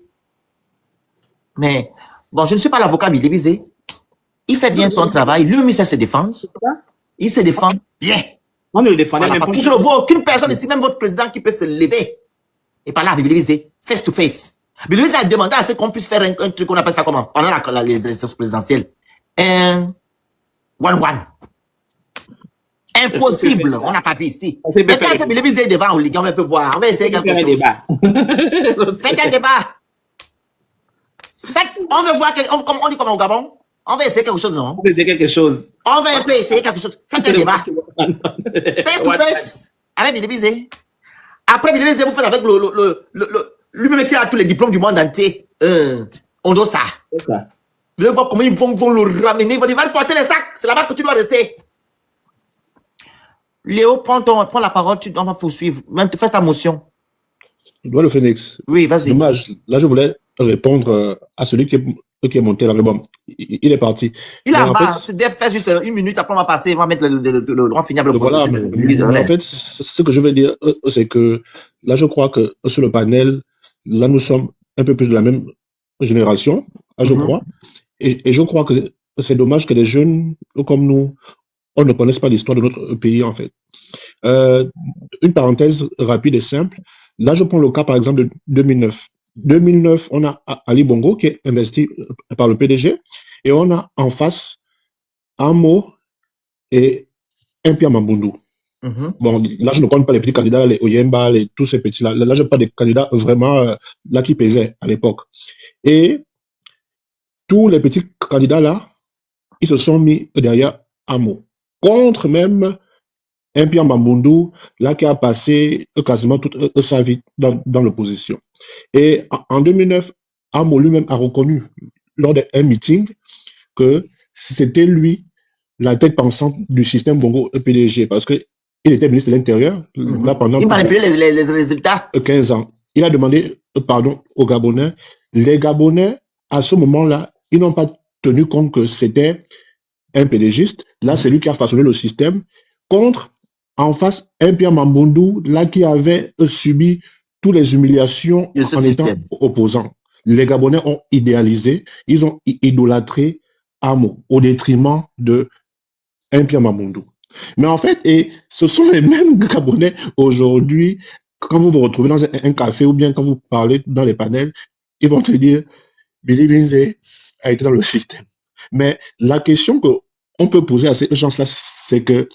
Mais bon, je ne suis pas l'avocat Billy Bizet. Il fait bien son travail. Lui-même, il sait se défendre. Il se défend bien. On ne le défendait Voilà, même parce pas. que je ne vois aucune personne ici, même votre président, qui peut se lever et parler à Billy Bizet, face to face. Billy Bizet a demandé à ce qu'on puisse faire un truc qu'on appelle ça comment? Pendant les élections présidentielles. Un one-one. Impossible, on n'a pas vu ici. Mais quand Billy Bizet est devant, on peut voir. On va essayer quelque chose. Faites un débat. On veut voir, comme on dit comme au Gabon, on va essayer quelque chose, non? On veut essayer quelque chose. On va un peu essayer quelque chose. Faites un débat. Face to face avec Billy Bizet. Après Billy Bizet, vous faites avec lui-même qui a tous les diplômes du monde entier. On doit ça. Vous allez voir comment ils vont le ramener. Ils vont le porter les sacs. C'est là-bas que tu dois rester. Léo, prends la parole, on va poursuivre. Fais ta motion. Doigt le Phénix. Oui, vas-y. C'est dommage. Là, je voulais répondre à celui qui est monté là. Mais bon, il est parti. Il est Mais en en bas. fait, Fais juste une minute, après on va passer, on va mettre on va finir avec le voilà. projet. Mais en fait, ce que je veux dire, c'est que là, je crois que sur le panel, là, nous sommes un peu plus de la même génération, là, je crois. Et je crois que c'est dommage que les jeunes comme nous, on ne connaisse pas l'histoire de notre pays, en fait. Une parenthèse rapide et simple. Là, je prends le cas, par exemple, de 2009. 2009, on a Ali Bongo qui est investi par le PDG et on a en face Amo et Impia Mambundu. Bon, là, je ne compte pas les petits candidats, les Oyemba, tous ces petits-là. Là, je parle des candidats vraiment là qui pesaient à l'époque. Et tous les petits candidats là, ils se sont mis derrière Amo. Contre même Impia Mambundu, là qui a passé quasiment toute sa vie dans l'opposition. Et en 2009, Amo lui-même a reconnu lors d'un meeting que c'était lui la tête pensante du système Bongo PDG parce qu'il était ministre de l'Intérieur là pendant il manipulait les résultats. 15 ans. Il a demandé pardon aux Gabonais. Les Gabonais, à ce moment-là, ils n'ont pas tenu compte que c'était un PDGiste. Là, c'est lui qui a façonné le système contre, en face, Impia Mambundu, là qui avait subi toutes les humiliations en étant opposant. Les Gabonais ont idéalisé, ils ont idolâtré Amo au détriment de Impia Mambundu. Mais en fait, et ce sont les mêmes Gabonais aujourd'hui, quand vous vous retrouvez dans un café ou bien quand vous parlez dans les panels, ils vont te dire Billy Binze a été dans le système. Mais la question qu'on peut poser à ces gens-là, c'est que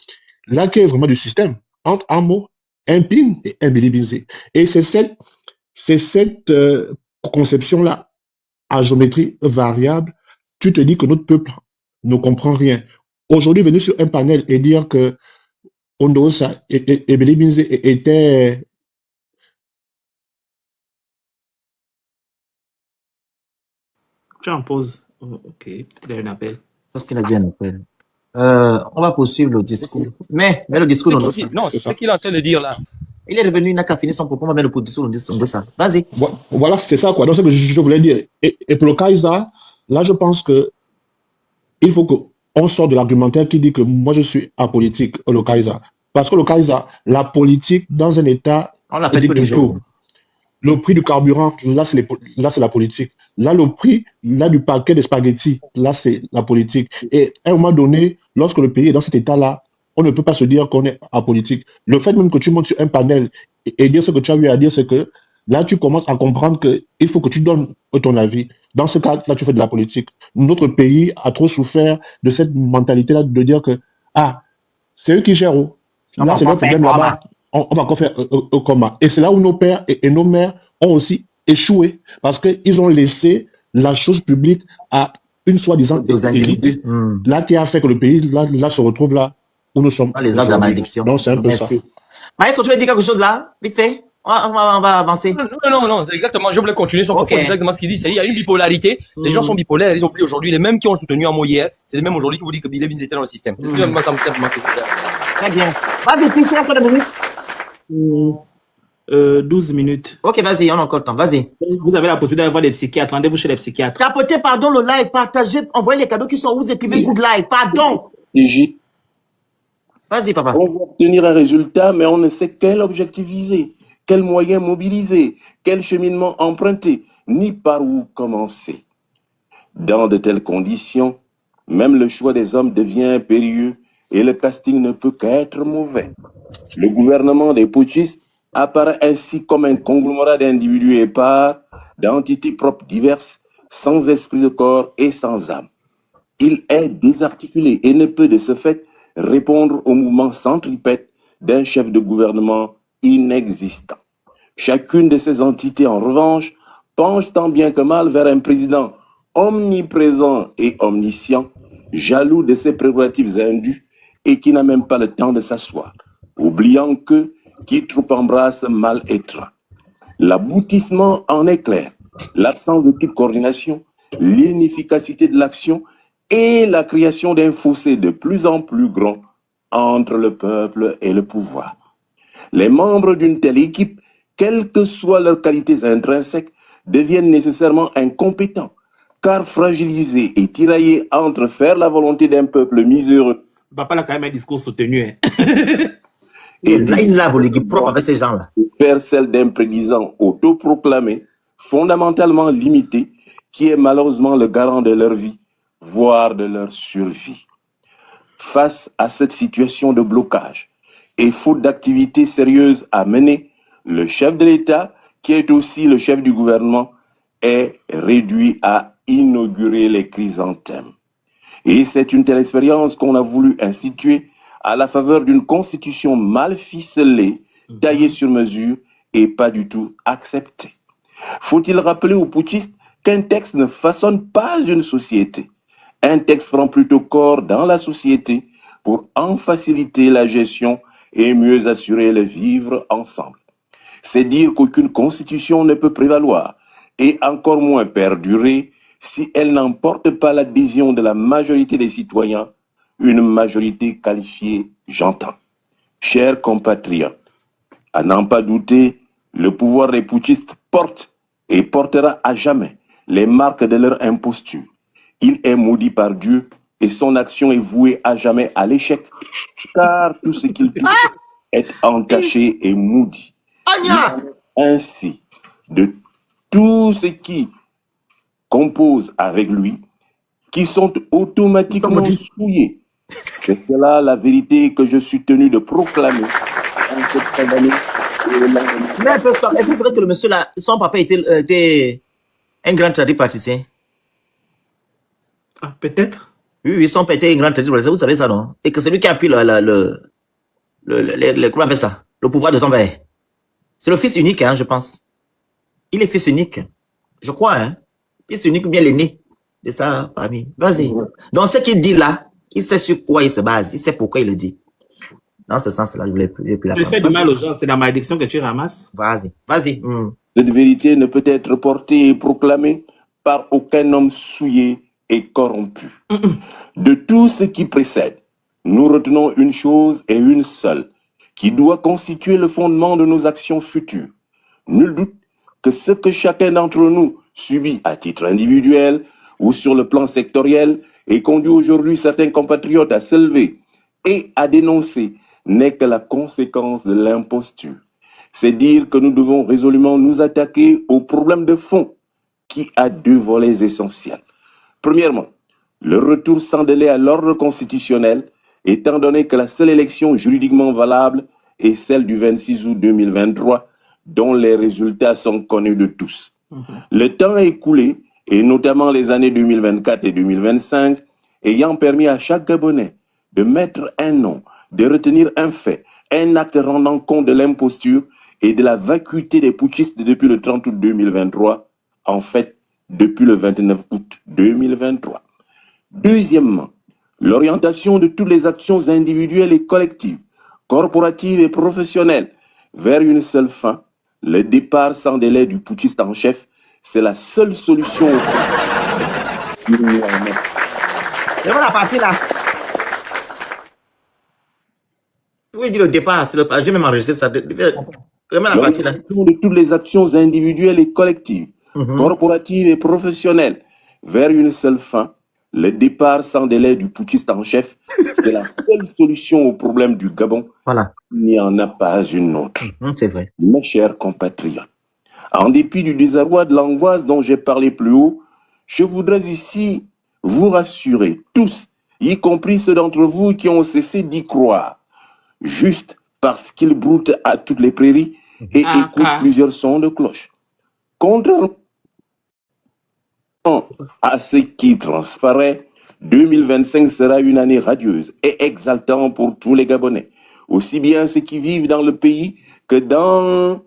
là, qui est vraiment du système entre Amo, Impin et Billy Binze. Et c'est cette conception-là à géométrie variable. Tu te dis que notre peuple ne comprend rien. Aujourd'hui, venir sur un panel et dire que Ondosa et Billy Binze étaient Tu en poses. Oh, ok, peut-être qu'il y a un appel. Parce qu'il a dit un appel. On va poursuivre le discours. Mais le discours non, c'est ce qu'il est en train de dire là. Il est revenu, il n'a qu'à finir son propos, on va mettre le discours de ça. Vas-y. Voilà, c'est ça quoi. Donc, ce que je voulais dire. Et pour le Kaïsa, là, je pense que il faut qu'on sorte de l'argumentaire qui dit que moi, je suis apolitique, le Kaïsa. Parce que le Kaïsa, la politique dans un État, on l'a fait tous les jours. le prix du carburant, là, c'est la politique. Là, le prix, là, du paquet de spaghettis, là, c'est la politique. Et à un moment donné, lorsque le pays est dans cet état-là, on ne peut pas se dire qu'on est apolitique. Le fait même que tu montes sur un panel et dire ce que tu as eu à dire, c'est que là, tu commences à comprendre qu'il faut que tu donnes ton avis. Dans ce cas, là, tu fais de la politique. Notre pays a trop souffert de cette mentalité-là de dire que, ah, c'est eux qui gèrent. Oh. On Là, va c'est encore leur faire problème comment? là-bas. On va encore faire un coma. Et c'est là où nos pères et nos mères ont aussi échoué parce qu'ils ont laissé la chose publique à une soi-disant Aux élite. individus. Là, qui a fait que le pays là se retrouve là où nous sommes Dans les arbres de la aujourd'hui. malédiction. Donc, c'est un peu ça. Merci. Maestro, tu veux dire quelque chose là? Vite fait. On va avancer. Non, exactement. Je voulais continuer son propos. Ok. C'est exactement ce qu'il dit. Il y a une bipolarité. Les gens sont bipolaires. Ils oublient aujourd'hui. Les mêmes qui ont soutenu Amo hier, c'est les mêmes aujourd'hui qui vous disent que Billy était dans le système. C'est simplement ça. Très bien. Vas-y, PC, reste 2 minutes. 12 minutes. Ok, vas-y, on a encore le temps. Vas-y. Vous avez la possibilité d'aller voir des psychiatres. Rendez-vous chez les psychiatres. Capotez, pardon, le live. Partagez, envoyez les cadeaux qui sont où vous écrivez good live. Pardon. DJ, Vas-y, papa. on veut obtenir un résultat, mais on ne sait quel objectif viser, quel moyen mobiliser, quel cheminement emprunter, ni par où commencer. Dans de telles conditions, même le choix des hommes devient impérieux et le casting ne peut qu'être mauvais. Le gouvernement des putschistes apparaît ainsi comme un conglomérat d'individus épars, d'entités propres diverses, sans esprit de corps et sans âme. Il est désarticulé et ne peut de ce fait répondre au mouvement centripète d'un chef de gouvernement inexistant. Chacune de ces entités, en revanche, penche tant bien que mal vers un président omniprésent et omniscient, jaloux de ses prérogatives indues et qui n'a même pas le temps de s'asseoir, oubliant que qui trop embrasse mal étreint. L'aboutissement en est clair. L'absence de toute coordination, l'inefficacité de l'action et la création d'un fossé de plus en plus grand entre le peuple et le pouvoir. Les membres d'une telle équipe, quelles que soient leurs qualités intrinsèques, deviennent nécessairement incompétents, car fragilisés et tiraillés entre faire la volonté d'un peuple miséreux Papa, là, quand même un discours soutenu. Hein. Et là, il lave l'équipe propre avec ces gens-là. faire celle d'un prédisant autoproclamé, fondamentalement limité, qui est malheureusement le garant de leur vie, voire de leur survie. Face à cette situation de blocage et faute d'activités sérieuses à mener, le chef de l'État, qui est aussi le chef du gouvernement, est réduit à inaugurer les chrysanthèmes. Et c'est une telle expérience qu'on a voulu instituer à la faveur d'une constitution mal ficelée, taillée sur mesure et pas du tout acceptée. Faut-il rappeler aux putschistes qu'un texte ne façonne pas une société. Un texte prend plutôt corps dans la société pour en faciliter la gestion et mieux assurer le vivre ensemble. C'est dire qu'aucune constitution ne peut prévaloir et encore moins perdurer si elle n'emporte pas l'adhésion de la majorité des citoyens, une majorité qualifiée, j'entends. Chers compatriotes, à n'en pas douter, le pouvoir des putschistes porte et portera à jamais les marques de leur imposture. Il est maudit par Dieu et son action est vouée à jamais à l'échec, car tout ce qu'il touche est entaché et maudit. Ainsi, de tout ce qui compose avec lui, qui sont automatiquement souillés. C'est cela la vérité que je suis tenu de proclamer en cette fin d'année. Mais un peu, est-ce que c'est vrai que le monsieur là, son papa était un grand tradipraticien? Ah, peut-être. Oui, son père était un grand tradipraticien, vous savez ça, non? Et que c'est lui qui a pris comment on appelle ça? Le pouvoir de son père. C'est le fils unique, hein, je pense. Il est fils unique. Je crois, hein. Fils unique ou bien l'aîné de sa famille. Vas-y. Donc, ce qu'il dit là, il sait sur quoi il se base. Il sait pourquoi il le dit. Dans ce sens-là, je voulais plus la Le fait du mal aux gens, c'est la malédiction que tu ramasses. Vas-y, vas-y. Cette vérité ne peut être portée et proclamée par aucun homme souillé et corrompu. De tout ce qui précède, nous retenons une chose et une seule, qui doit constituer le fondement de nos actions futures. Nul doute que ce que chacun d'entre nous subit à titre individuel ou sur le plan sectoriel et conduit aujourd'hui certains compatriotes à s'élever et à dénoncer n'est que la conséquence de l'imposture. C'est dire que nous devons résolument nous attaquer au problème de fond qui a deux volets essentiels. Premièrement, le retour sans délai à l'ordre constitutionnel, étant donné que la seule élection juridiquement valable est celle du 26 août 2023, dont les résultats sont connus de tous. Le temps écoulé, et notamment les années 2024 et 2025, ayant permis à chaque Gabonais de mettre un nom, de retenir un fait, un acte rendant compte de l'imposture et de la vacuité des putschistes depuis le 30 août 2023, en fait, depuis le 29 août 2023. Deuxièmement, l'orientation de toutes les actions individuelles et collectives, corporatives et professionnelles vers une seule fin, le départ sans délai du putschiste en chef, c'est la seule solution au problème. Et voilà la partie là. Oui, dit le départ, c'est le je vais même enregistrer ça. Vraiment la partie là. L'orientation de toutes les actions individuelles et collectives, corporatives et professionnelles vers une seule fin, le départ sans délai du putschiste en chef, c'est la seule solution au problème du Gabon. Voilà. Il n'y en a pas une autre. C'est vrai. Mes chers compatriotes, en dépit du désarroi, de l'angoisse dont j'ai parlé plus haut, je voudrais ici vous rassurer, tous, y compris ceux d'entre vous qui ont cessé d'y croire, juste parce qu'ils broutent à toutes les prairies et écoutent plusieurs sons de cloche. Contrairement à ce qui transparaît, 2025 sera une année radieuse et exaltante pour tous les Gabonais, aussi bien ceux qui vivent dans le pays que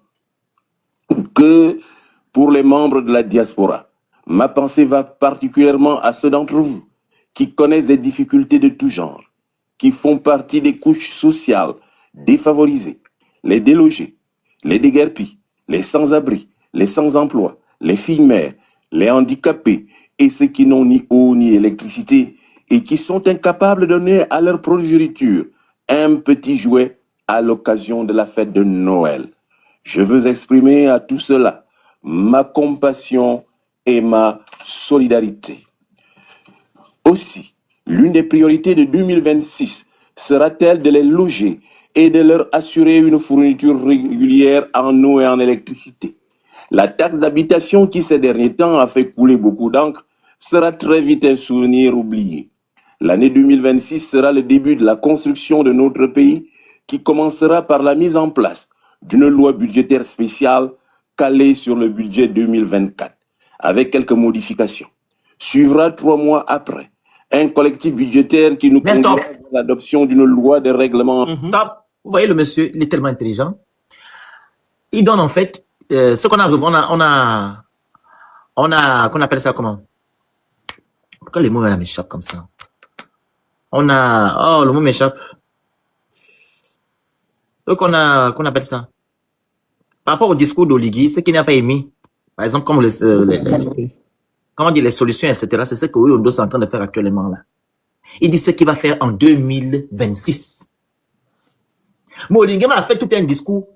pour les membres de la diaspora. Ma pensée va particulièrement à ceux d'entre vous qui connaissent des difficultés de tout genre, qui font partie des couches sociales défavorisées, les délogés, les déguerpis, les sans-abri, les sans-emploi, les filles mères, les handicapés et ceux qui n'ont ni eau ni électricité et qui sont incapables de donner à leur progéniture un petit jouet à l'occasion de la fête de Noël. Je veux exprimer à tout cela ma compassion et ma solidarité. Aussi, l'une des priorités de 2026 sera-t-elle de les loger et de leur assurer une fourniture régulière en eau et en électricité. La taxe d'habitation qui ces derniers temps a fait couler beaucoup d'encre sera très vite un souvenir oublié. L'année 2026 sera le début de la construction de notre pays qui commencera par la mise en place d'une loi budgétaire spéciale calée sur le budget 2024, avec quelques modifications. Suivra 3 mois après un collectif budgétaire qui nous conduira à l'adoption d'une loi de règlement. Top. Vous voyez le monsieur, il est tellement intelligent. Il donne en fait ce qu'on a revu. Qu'on appelle ça comment? Pourquoi les mots m'échappent comme ça? Oh, le mot m'échappe. Donc qu'on appelle ça. Par rapport au discours d'Oligui, ce qui n'a pas aimé, par exemple, comme comment dire, les solutions, etc., c'est ce que Oyondo est en train de faire actuellement là. Il dit ce qu'il va faire en 2026. Oligui a fait tout un discours.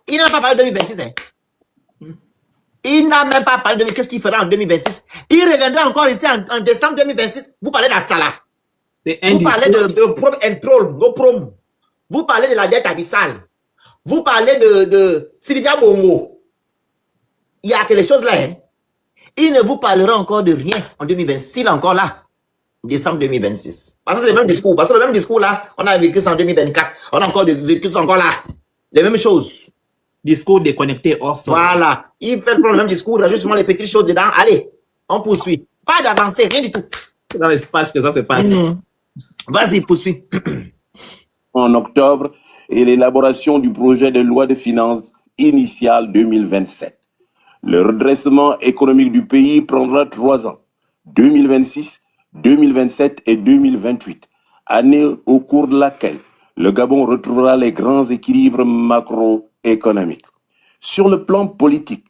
Il n'a pas parlé de 2026. Hein. Il n'a même pas parlé de qu'est-ce qu'il fera en 2026. Il reviendra encore ici en décembre 2026. Vous parlez d'Assala. Vous parlez de prom. Vous parlez de la dette abyssale. Vous parlez de Sylvia Bongo. Il y a quelque chose là. Hein? Il ne vous parlera encore de rien en 2026. Il est encore là. Décembre 2026. Parce que c'est le même discours. Parce que le même discours là, on a vécu ça en 2024. On a encore vécu ça encore là. Les mêmes choses. Discours déconnecté hors sol. Voilà. Il fait le même discours. Il a justement les petites choses dedans. Allez, on poursuit. Pas d'avancée, rien du tout. C'est dans l'espace que ça se passe. Vas-y, poursuis. En octobre et l'élaboration du projet de loi de finances initiale 2027. Le redressement économique du pays prendra 3 ans, 2026, 2027 et 2028, année au cours de laquelle le Gabon retrouvera les grands équilibres macroéconomiques. Sur le plan politique,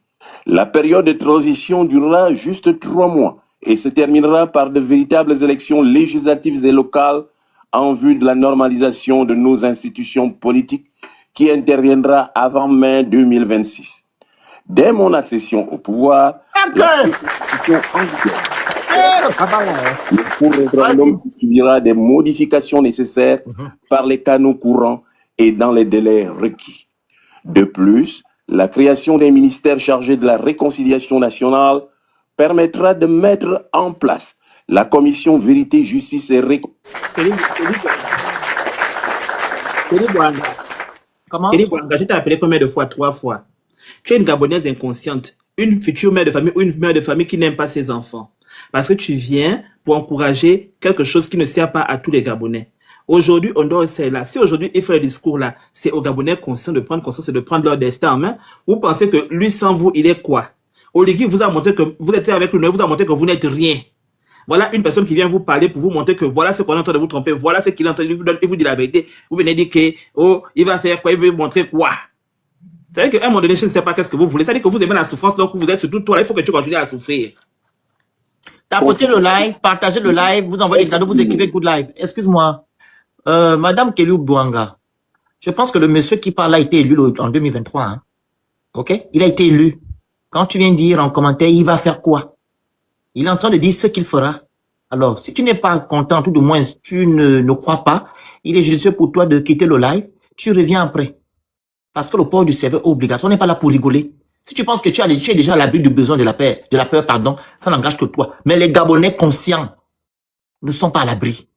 la période de transition durera juste 3 mois et se terminera par de véritables élections législatives et locales en vue de la normalisation de nos institutions politiques qui interviendra avant mai 2026. Dès mon accession au pouvoir, la Constitution en vigueur, le court référendum suivra des modifications nécessaires par les canaux courants et dans les délais requis. De plus, la création d'un ministère chargé de la réconciliation nationale permettra de mettre en place la commission Vérité, Justice et Kelly Bouanga, Comment? Kelly Bouanga, je t'ai appelé combien de fois? 3 fois. Tu es une Gabonaise inconsciente, une future mère de famille ou une mère de famille qui n'aime pas ses enfants. Parce que tu viens pour encourager quelque chose qui ne sert pas à tous les Gabonais. Aujourd'hui, on doit essayer là. Si aujourd'hui, il fait le discours là, c'est aux Gabonais conscients de prendre conscience et de prendre leur destin en main. Vous pensez que lui, sans vous, il est quoi? Oligui vous a montré que vous êtes avec lui, vous a montré que vous n'êtes rien. Voilà une personne qui vient vous parler pour vous montrer que voilà ce qu'on est en train de vous tromper, voilà ce qu'il est en train de vous donner, il vous dit la vérité. Vous venez dire que, oh, il va faire quoi, il veut vous montrer quoi? C'est-à-dire qu'à un moment donné, je ne sais pas qu'est-ce que vous voulez. C'est-à-dire que vous aimez la souffrance, donc vous êtes surtout toi, il faut que tu continues à souffrir. Tapotez le live, partagez le live, vous envoyez des cadeaux, vous écrivez good live. Excuse-moi. Madame Kelly Bouanga, je pense que le monsieur qui parle a été élu en 2023. Hein. Ok? Il a été élu. Quand tu viens dire en commentaire, il va faire quoi? Il est en train de dire ce qu'il fera. Alors, si tu n'es pas content, tout du moins, tu ne crois pas, il est judicieux pour toi de quitter le live, tu reviens après. Parce que le port du serveur est obligatoire, on n'est pas là pour rigoler. Si tu penses que tu es déjà à l'abri du besoin de la peur, pardon, ça n'engage que toi. Mais les Gabonais conscients ne sont pas à l'abri.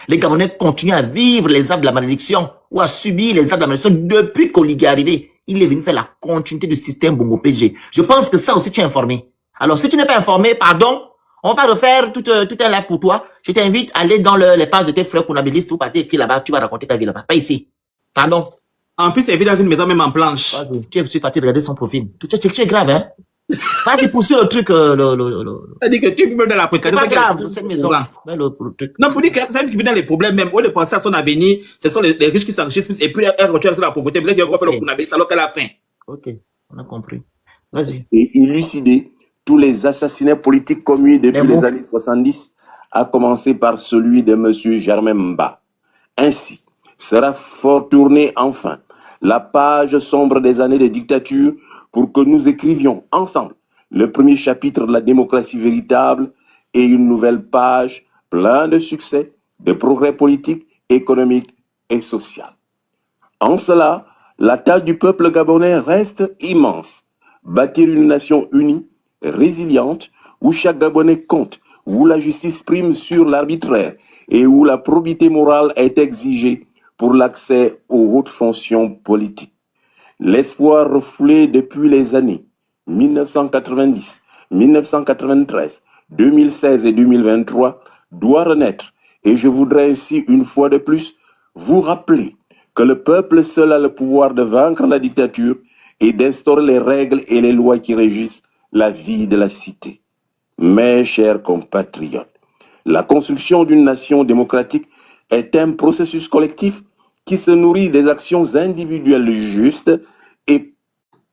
Les Gabonais continuent à vivre les actes de la malédiction ou à subir les actes de la malédiction depuis qu'Oligui est arrivé. Il est venu faire la continuité du système Bongo PG. Je pense que ça aussi tu es informé. Alors si tu n'es pas informé, pardon, on va refaire tout un live pour toi. Je t'invite à aller dans les pages de tes frères Kounabilistes ou partir écrit là-bas, tu vas raconter ta vie là-bas. Pas ici. Pardon. En plus, il vit dans une maison même en planche. Tu es parti regarder son profil. Tu es grave, hein? Vas-y, poursuis le truc. C'est-à-dire que tu vis même dans la précarité. C'est pas grave, cette maison. Non, pour dire que c'est qui vit dans les problèmes même. Au lieu de penser à son avenir, ce sont les riches qui s'enrichissent plus et puis elle retient la pauvreté. Vous êtes encore fait le Kounabiliste alors qu'elle a faim. Ok, on a compris. Vas-y. Et élucider tous les assassinats politiques commis depuis les années 70, à commencer par celui de M. Germain Mba. Ainsi, sera fort tournée enfin la page sombre des années de dictature pour que nous écrivions ensemble le premier chapitre de la démocratie véritable et une nouvelle page pleine de succès, de progrès politique, économique et social. En cela, la tâche du peuple gabonais reste immense. Bâtir une nation unie, résiliente, où chaque Gabonais compte, où la justice prime sur l'arbitraire et où la probité morale est exigée pour l'accès aux hautes fonctions politiques. L'espoir refoulé depuis les années 1990, 1993, 2016 et 2023 doit renaître et je voudrais ainsi une fois de plus vous rappeler que le peuple seul a le pouvoir de vaincre la dictature et d'instaurer les règles et les lois qui régissent la vie de la cité. Mes chers compatriotes, la construction d'une nation démocratique est un processus collectif qui se nourrit des actions individuelles justes et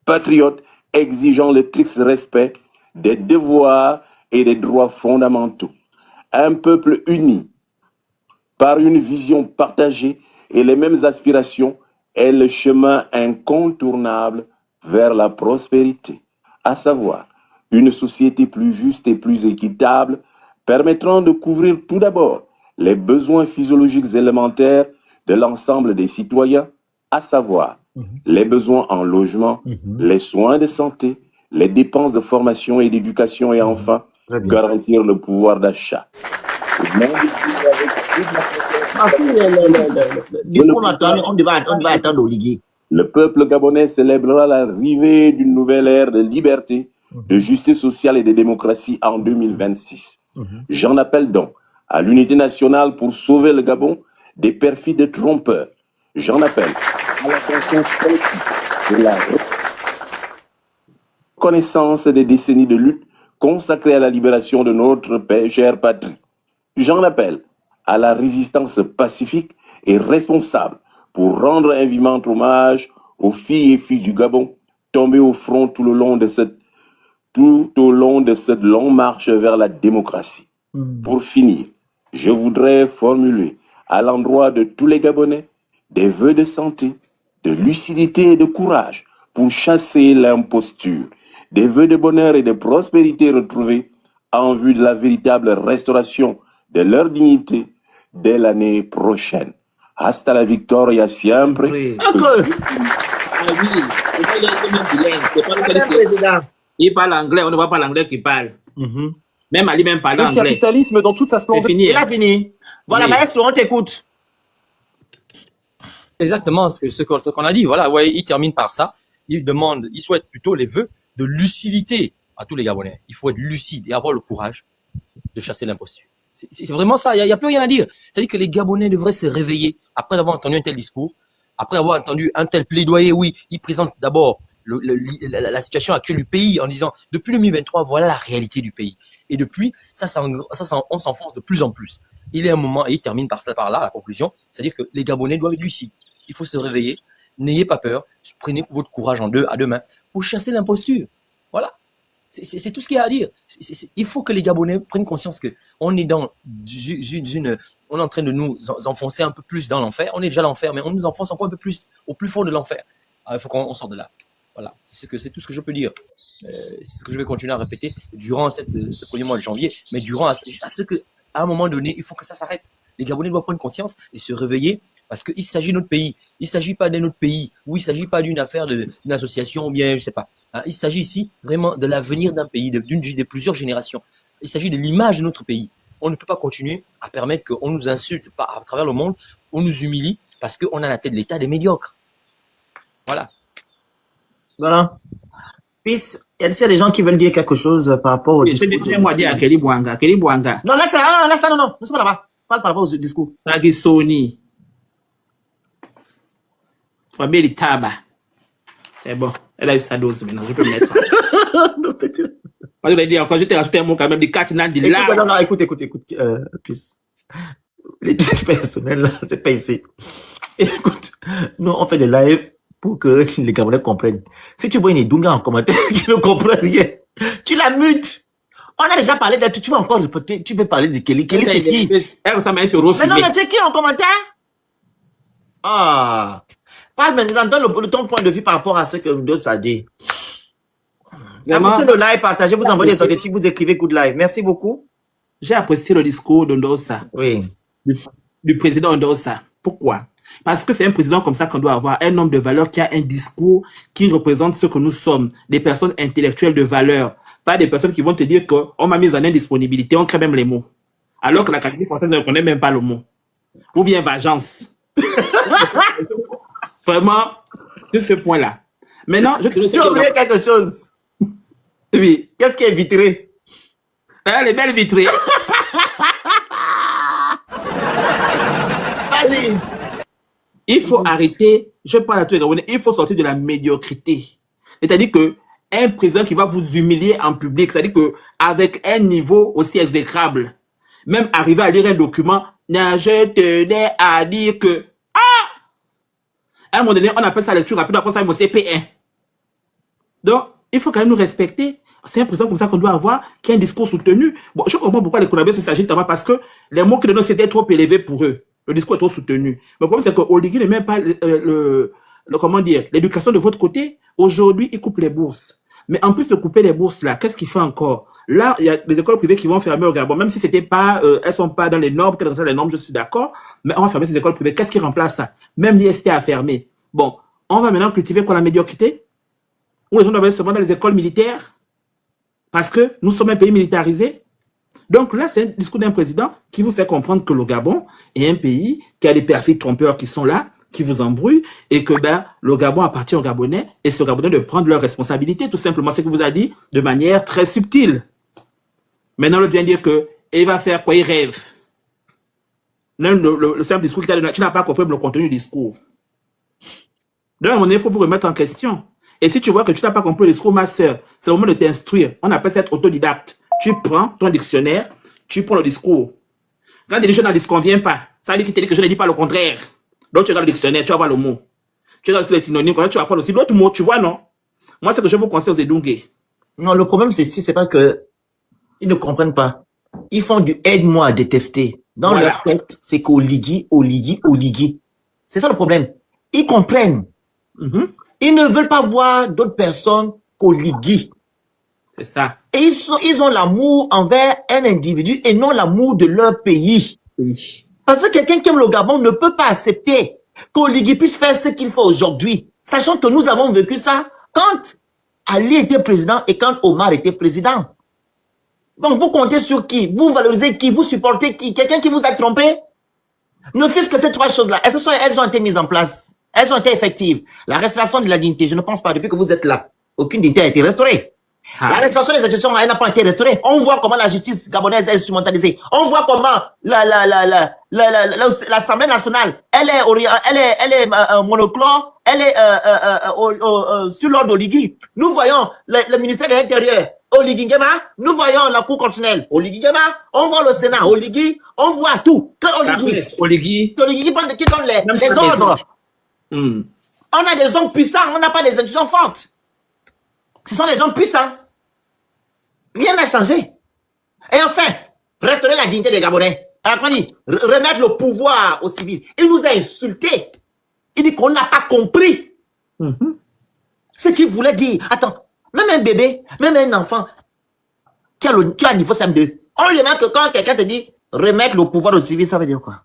patriotes exigeant le strict respect des devoirs et des droits fondamentaux. Un peuple uni par une vision partagée et les mêmes aspirations est le chemin incontournable vers la prospérité, à savoir une société plus juste et plus équitable permettant de couvrir tout d'abord les besoins physiologiques élémentaires de l'ensemble des citoyens, à savoir les besoins en logement, les soins de santé, les dépenses de formation et d'éducation et enfin garantir le pouvoir d'achat. Le peuple gabonais célébrera l'arrivée d'une nouvelle ère de liberté, de justice sociale et de démocratie en 2026. J'en appelle donc à l'unité nationale pour sauver le Gabon des perfides trompeurs. J'en appelle à l'attention collective pour la reconnaissance des décennies de lutte consacrées à la libération de notre chère patrie. J'en appelle à la résistance pacifique et responsable pour rendre un vivant hommage aux filles et filles du Gabon tombées au front tout au long de cette longue marche vers la démocratie. Pour finir, je voudrais formuler à l'endroit de tous les Gabonais des vœux de santé, de lucidité et de courage pour chasser l'imposture, des vœux de bonheur et de prospérité retrouvés en vue de la véritable restauration de leur dignité dès l'année prochaine. Hasta la victoria siempre. Ah oui, c'est pas, il est même bilingue. C'est pas le C'est un fait président. qu'il parle anglais, on ne voit pas l'anglais qu'il parle. Mhm. Même Ali même parle Le anglais. capitalisme dans toute sa C'est splendeur. fini. Il a fini. Voilà, Oui. maestro, on t'écoute. Exactement ce qu'on a dit. Voilà, ouais, il termine par ça. Il souhaite plutôt les vœux de lucidité à tous les Gabonais. Il faut être lucide et avoir le courage de chasser l'imposture. C'est vraiment ça. Il y a plus rien à dire. C'est-à-dire que les Gabonais devraient se réveiller après avoir entendu un tel discours, après avoir entendu un tel plaidoyer. Oui, il présente d'abord la situation actuelle du pays en disant depuis 2023, voilà la réalité du pays. Et depuis, on s'enfonce de plus en plus. Il est un moment, et il termine par là, la conclusion, c'est-à-dire que les Gabonais doivent être lucides. Il faut se réveiller, n'ayez pas peur, prenez votre courage à deux mains pour chasser l'imposture. Voilà. C'est tout ce qu'il y a à dire. Il faut que les Gabonais prennent conscience que on est on est en train de nous enfoncer un peu plus dans l'enfer. On est déjà l'enfer, mais on nous enfonce encore un peu plus au plus fond de l'enfer. Il faut qu'on sorte de là. Voilà. C'est tout ce que je peux dire. C'est ce que je vais continuer à répéter durant ce premier mois de janvier, mais durant à un moment donné, il faut que ça s'arrête. Les Gabonais doivent prendre conscience et se réveiller. Parce qu'il s'agit de notre pays. Il ne s'agit pas d'un autre pays. Ou il ne s'agit pas d'une affaire d'une association ou bien, je sais pas. Il s'agit ici vraiment de l'avenir d'un pays, de plusieurs générations. Il s'agit de l'image de notre pays. On ne peut pas continuer à permettre qu'on nous insulte à travers le monde, on nous humilie parce qu'on a à la tête de l'État des médiocres. Voilà. Voilà. Puis, il y a des gens qui veulent dire quelque chose par rapport au discours. Moi dire à Kelly Bouanga. Kelly Bouanga. Non, laisse ça, non. Nous sommes là-bas. Parle par rapport au discours. Nagi Sony. Fabien Taba. C'est bon. Elle a eu sa dose maintenant. Je peux me mettre ça. Parce que je dit encore, je t'ai rajouté un mot quand même de 4 ans de là. Non, écoute. Puis, les trucs personnels là, c'est pas ici. Écoute, nous, on fait des lives pour que les Gabonais comprennent. Si tu vois une Dunga en commentaire qui ne comprend rien, tu la mutes. On a déjà parlé d'elle, tu vas encore répéter, tu veux parler de Kelly. Kelly, c'est qui? Elle, ça m'a été refusé. Mais non, mais tu es qui en commentaire? Ah. Parle maintenant, donne ton point de vue par rapport à ce que Dos a dit. Abonnez le live, partagez, vous envoyez des objectifs, vous écrivez good live. Merci beaucoup. J'ai apprécié le discours de Ndosa. Oui. Du président Ndosa. Pourquoi? Parce que c'est un président comme ça qu'on doit avoir, un homme de valeur qui a un discours qui représente ce que nous sommes, des personnes intellectuelles de valeur, pas des personnes qui vont te dire qu'on m'a mis en indisponibilité, on crée même les mots. Alors que l'Académie française ne connaît même pas le mot. Ou bien vagence. Vraiment, sur ce point-là. Maintenant, je te laisse. Tu as oublié quelque chose. Oui. Qu'est-ce qui est vitré? Les belles vitrées. Vas-y. Il faut arrêter, je parle à tous les Gabonais, il faut sortir de la médiocrité. C'est-à-dire que un président qui va vous humilier en public, c'est-à-dire que avec un niveau aussi exécrable, même arriver à lire un document, je tenais à dire que à un moment donné, on appelle ça lecture rapide, après ça, mon CP1. Donc, il faut quand même nous respecter. C'est un président comme ça qu'on doit avoir, qui a un discours soutenu. Bon, je comprends pourquoi les Konabés s'agitent parce que les mots qu'ils donnent, c'était trop élevé pour eux. Le discours est trop soutenu. Mais le problème, c'est que Oligui ne met pas comment dire, l'éducation de votre côté. Aujourd'hui, il coupe les bourses. Mais en plus de couper les bourses, là, qu'est-ce qu'il fait encore? Là, il y a des écoles privées qui vont fermer au Gabon, même si c'était pas, elles sont pas dans les normes, quelles sont les normes, je suis d'accord. Mais on va fermer ces écoles privées. Qu'est-ce qui remplace ça? Même l'IST a fermé. Bon, on va maintenant cultiver quoi, la médiocrité? Où les gens doivent aller seulement dans les écoles militaires? Parce que nous sommes un pays militarisé. Donc là, c'est un discours d'un président qui vous fait comprendre que le Gabon est un pays qui a des perfides trompeurs qui sont là, qui vous embrouillent, et que le Gabon appartient aux Gabonais, et c'est aux Gabonais de prendre leurs responsabilités, tout simplement. C'est ce qu'il vous a dit de manière très subtile. Maintenant, l'autre vient dire que il va faire quoi? Il rêve. Le simple discours qu'il a donné, tu n'as pas compris le contenu du discours. Donc, à un moment donné, il faut vous remettre en question. Et si tu vois que tu n'as pas compris le discours, ma soeur, c'est le moment de t'instruire. On appelle ça être autodidacte. Tu prends ton dictionnaire, tu prends le discours. Quand des gens ne se conviennent pas, ça veut dire qu'il te dit que je ne dis pas le contraire. Donc, tu regardes le dictionnaire, tu vas voir le mot. Tu regardes aussi les synonymes, quand tu vas prendre aussi d'autres mots, tu vois, non? Moi, c'est que je vous conseille aux Edungé. Non, le problème, c'est pas que ils ne comprennent pas. Ils font du aide-moi à détester. Dans leur tête, c'est qu'Oligui. C'est ça le problème. Ils comprennent. Ils ne veulent pas voir d'autres personnes qu'Oligui. C'est ça. Et ils ont l'amour envers un individu et non l'amour de leur pays. Oui. Parce que quelqu'un qui aime le Gabon ne peut pas accepter qu'Oligui puisse faire ce qu'il fait aujourd'hui. Sachant que nous avons vécu ça quand Ali était président et quand Omar était président. Donc, vous comptez sur qui? Vous valorisez qui? Vous supportez qui? Quelqu'un qui vous a trompé? Ne fût-ce que ces trois choses-là, elles ont été mises en place. Elles ont été effectives. La restauration de la dignité, je ne pense pas, depuis que vous êtes là, aucune dignité a été restaurée. La restauration des institutions, elle n'a pas été restaurée. On voit comment la justice gabonaise est instrumentalisée. On voit comment l'Assemblée nationale, elle est monochlore, elle est sur l'ordre d'Oligui. Nous voyons le ministère de l'Intérieur, Oligui Nguema. Nous voyons la Cour constitutionnelle, Oligui Nguema. On voit le Sénat, Oligui. On voit tout. Que Oligui qui donne les ordres. On a des hommes puissants, on n'a pas des institutions fortes. Ce sont des hommes puissants. Rien n'a changé. Et enfin, restaurer la dignité des Gabonais. Alors, remettre le pouvoir aux civils. Il nous a insultés. Il dit qu'on n'a pas compris ce qu'il voulait dire. Attends, même un bébé, même un enfant qui a un niveau CM2, on lui demande que quand quelqu'un te dit remettre le pouvoir aux civils, ça veut dire quoi?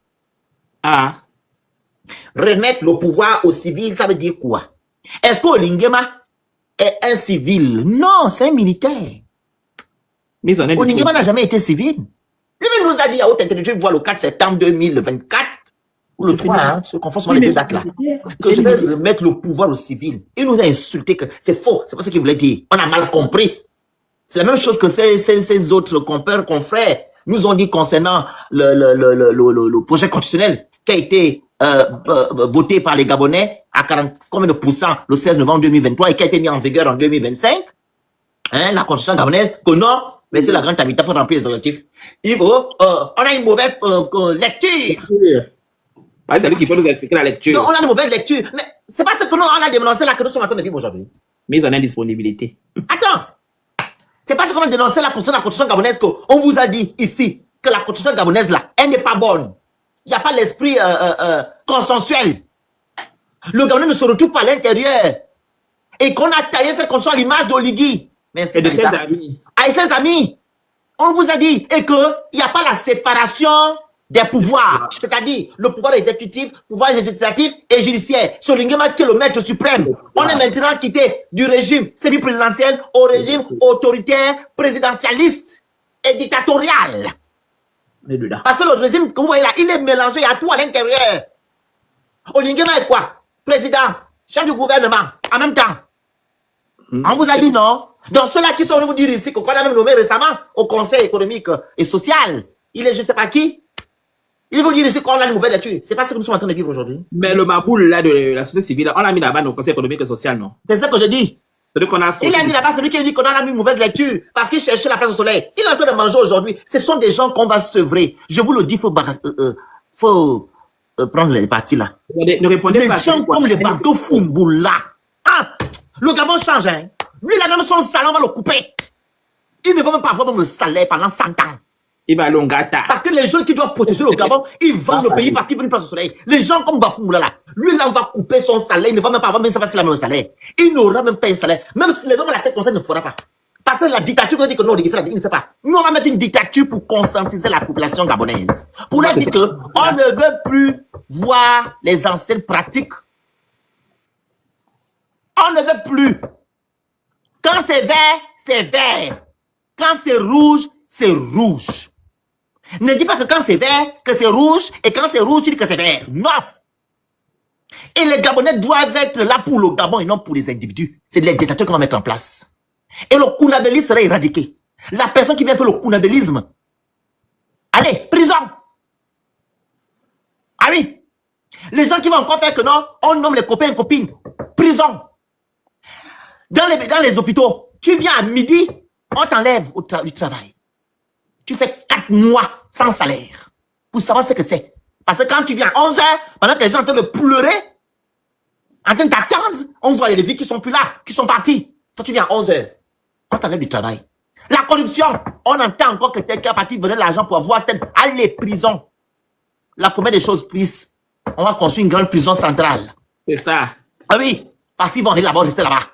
Remettre le pouvoir aux civils, ça veut dire quoi? Est-ce qu'Oligui Nguema est un civil? Non, c'est un militaire. Oligui Nguema n'a jamais été civil. Lui-même nous a dit à haute intelligence, voir le 4 septembre 2024, ou le 3, hein, je confonds souvent les deux dates là, que je vais remettre le pouvoir aux civils. Il nous a insulté que c'est faux, c'est pas ce qu'il voulait dire. On a mal compris. C'est la même chose que ces autres confrères nous ont dit concernant le projet constitutionnel qui a été voté par les Gabonais à 40 combien de pourcents le 16 novembre 2023 et qui a été mis en vigueur en 2025. Hein, la constitution gabonaise, que non, mais c'est la grande habitat, il faut remplir les objectifs. On a une mauvaise lecture. C'est lui qui peut nous expliquer la lecture. Non, on a une mauvaise lecture. Mais c'est pas ce que nous, on a dénoncé là que nous sommes en train de vivre aujourd'hui. Mise en indisponibilité. Attends. C'est pas ce qu'on a dénoncé la constitution gabonaise qu'on vous a dit ici que la constitution gabonaise là, elle n'est pas bonne. Il n'y a pas l'esprit consensuel. Le Gabonais ne se retrouve pas à l'intérieur. Et qu'on a taillé cette constitution à l'image d'Oligui. Mais c'est de ses amis. Ah, et ses amis. On vous a dit. Et qu'il n'y a pas la séparation des pouvoirs. C'est-à-dire le pouvoir exécutif, pouvoir législatif et judiciaire. C'est Oligui Nguema qui est le maître suprême. On est maintenant quitté du régime semi-présidentiel au régime autoritaire, présidentialiste et dictatorial. Parce que le régime que vous voyez là, il est mélangé à tout à l'intérieur. Oligui Nguema est quoi? Président, chef du gouvernement, en même temps. On vous a dit non. Donc ceux-là qui sont venus vous dire ici, qu'on a même nommé récemment au Conseil économique et social, il est je ne sais pas qui. Il vous dire ici qu'on a une nouvelle lecture. C'est pas ce que nous sommes en train de vivre aujourd'hui. Mais le maboule là de la société civile, on l'a mis là-bas au Conseil économique et social, non? C'est ça que je dis. Il a mis là-bas celui qui dit qu'on a mis une mauvaise lecture parce qu'il cherchait la place au soleil. Il est en train de manger aujourd'hui. Ce sont des gens qu'on va sevrer. Je vous le dis, faut prendre les partis là. Ne répondez les pas. Les gens comme les bateaux Fumboula. Ah, le Gabon change, hein. Lui, il a même son salaire, on va le couper. Il ne va même pas avoir même le salaire pendant 100 ans. Il va à Longata. Parce que les gens qui doivent protéger le Gabon, ils vendent le pays parce qu'ils veulent une place au soleil. Les gens comme Bafoumoula là, lui là, on va couper son salaire, il ne va même pas avoir, même s'il a même le salaire. Il n'aura même pas un salaire. Même si les gens à la tête comme ça, il ne fera pas. Parce que la dictature, on dit que non, il ne fait pas. Nous, on va mettre une dictature pour conscientiser la population gabonaise. Pour leur dire qu'on ne veut plus voir les anciennes pratiques. On ne veut plus. Quand c'est vert, c'est vert. Quand c'est rouge, c'est rouge. Ne dis pas que quand c'est vert, que c'est rouge, et quand c'est rouge, tu dis que c'est vert. Non. Et les Gabonais doivent être là pour le Gabon et non pour les individus. C'est les dictatures qu'on va mettre en place. Et le kounabélisme sera éradiqué. La personne qui vient faire le kounabélisme, allez, prison. Ah oui. Les gens qui vont encore faire que non, on nomme les copains et copines. Prison. Dans les hôpitaux, tu viens à midi, on t'enlève du travail. Tu fais 4 mois sans salaire. Pour savoir ce que c'est. Parce que quand tu viens à 11h, pendant que les gens sont en train de pleurer, en train d'attendre, on voit les vies qui sont plus là, qui sont partis. Toi, tu viens à 11h, on t'enlève du travail. La corruption, on entend encore que quelqu'un est parti donner de l'argent pour avoir tête. Allez, prison. La première des choses, plus, on va construire une grande prison centrale. C'est ça. Ah oui, parce qu'ils vont aller là-bas, rester là-bas.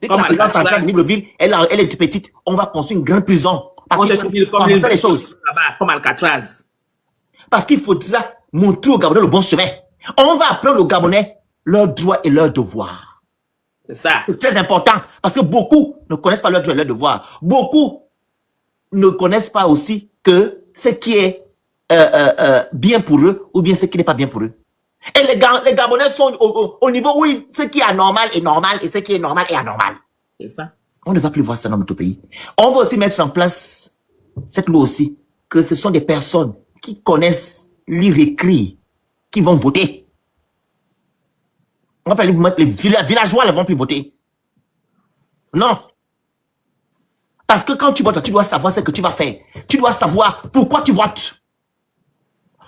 Comme la prison centrale de Libreville, elle est petite, on va construire une grande prison. Parce qu'il faut les choses. Comme Alcatraz. Parce qu'il faudra montrer aux Gabonais le bon chemin. On va apprendre aux Gabonais leurs droits et leurs devoirs. C'est ça. C'est très important parce que beaucoup ne connaissent pas leur droit et leur devoir. Beaucoup ne connaissent pas aussi que ce qui est bien pour eux ou bien ce qui n'est pas bien pour eux. Et les Gabonais sont au niveau où ce qui est anormal est normal et ce qui est normal est anormal. C'est ça. On ne va plus voir ça dans notre pays. On va aussi mettre en place cette loi aussi, que ce sont des personnes qui connaissent lire et écrire, qui vont voter. On va pas mettre les villageois ne vont plus voter. Non. Parce que quand tu votes, tu dois savoir ce que tu vas faire. Tu dois savoir pourquoi tu votes.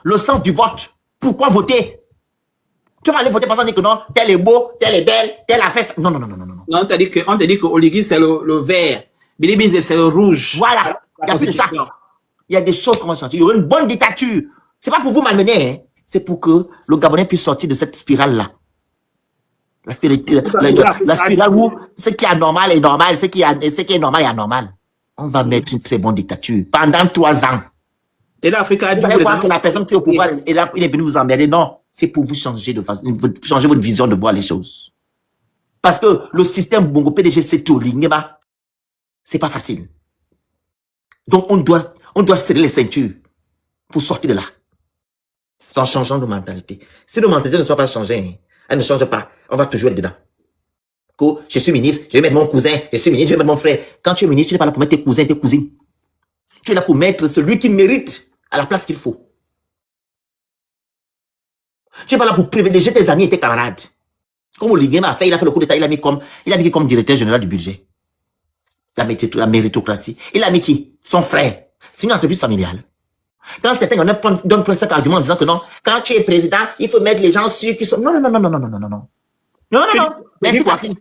Le sens du vote. Pourquoi voter? Tu vas aller voter parce qu'on dit que non, tel est beau, tel est belle, tel a fait ça. Non, non, non, non, non. Non, on t'a dit que Oligui, c'est le vert. Bilibili, c'est le rouge. Voilà. Il y a plus de ça. Il y a des choses qu'on va changer. Il y aura une bonne dictature. C'est pas pour vous malmener, hein. C'est pour que le Gabonais puisse sortir de cette spirale-là. La spirale où ce qui est anormal est normal, ce qui est normal est anormal. On va mettre une très bonne dictature pendant 3 ans. Et l'Afrique a Vous allez voir que la personne qui est au pouvoir, il est venu vous emmerder. Non, c'est pour vous changer de façon, changer votre vision de voir les choses. Parce que le système Bongo PDG, c'est tout. C'est pas facile. Donc, on doit serrer les ceintures pour sortir de là. C'est en changeant de mentalité. Si nos mentalités ne sont pas changées, hein, elles ne changent pas, on va toujours être dedans. Que je suis ministre, je vais mettre mon cousin, je suis ministre, je vais mettre mon frère. Quand tu es ministre, tu n'es pas là pour mettre tes cousins et tes cousines. Tu es là pour mettre celui qui mérite à la place qu'il faut. Tu n'es pas là pour privilégier tes amis et tes camarades. Comme Oligema a fait, il a fait le coup d'État, il a mis comme directeur général du budget. La méritocratie. Il a mis qui? Son frère. C'est une entreprise familiale. Quand certains donnent cet argument en disant que non, quand tu es président, il faut mettre les gens sûrs qui sont... Non, non, non, non, non, non, non, non, non. Non, non, non. Merci, Cathy.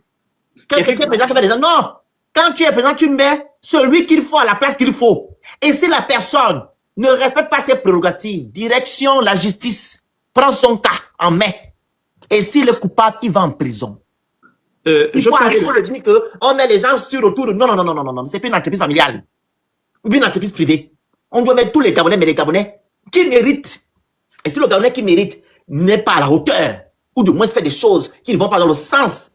Quand tu es président, tu mets des gens... Non. Quand tu es président, tu mets celui qu'il faut à la place qu'il faut. Et si la personne ne respecte pas ses prérogatives, direction, la justice prend son cas en main. Et s'il est coupable, il va en prison. Il faut le dire qu'on met les gens sur autour de... Non, non, non, non, non, non, non. C'est pas une entreprise familiale. Ou bien une entreprise privée. On doit mettre tous les Gabonais, mais les Gabonais qui méritent. Et si le Gabonais qui mérite n'est pas à la hauteur, ou du moins fait des choses qui ne vont pas dans le sens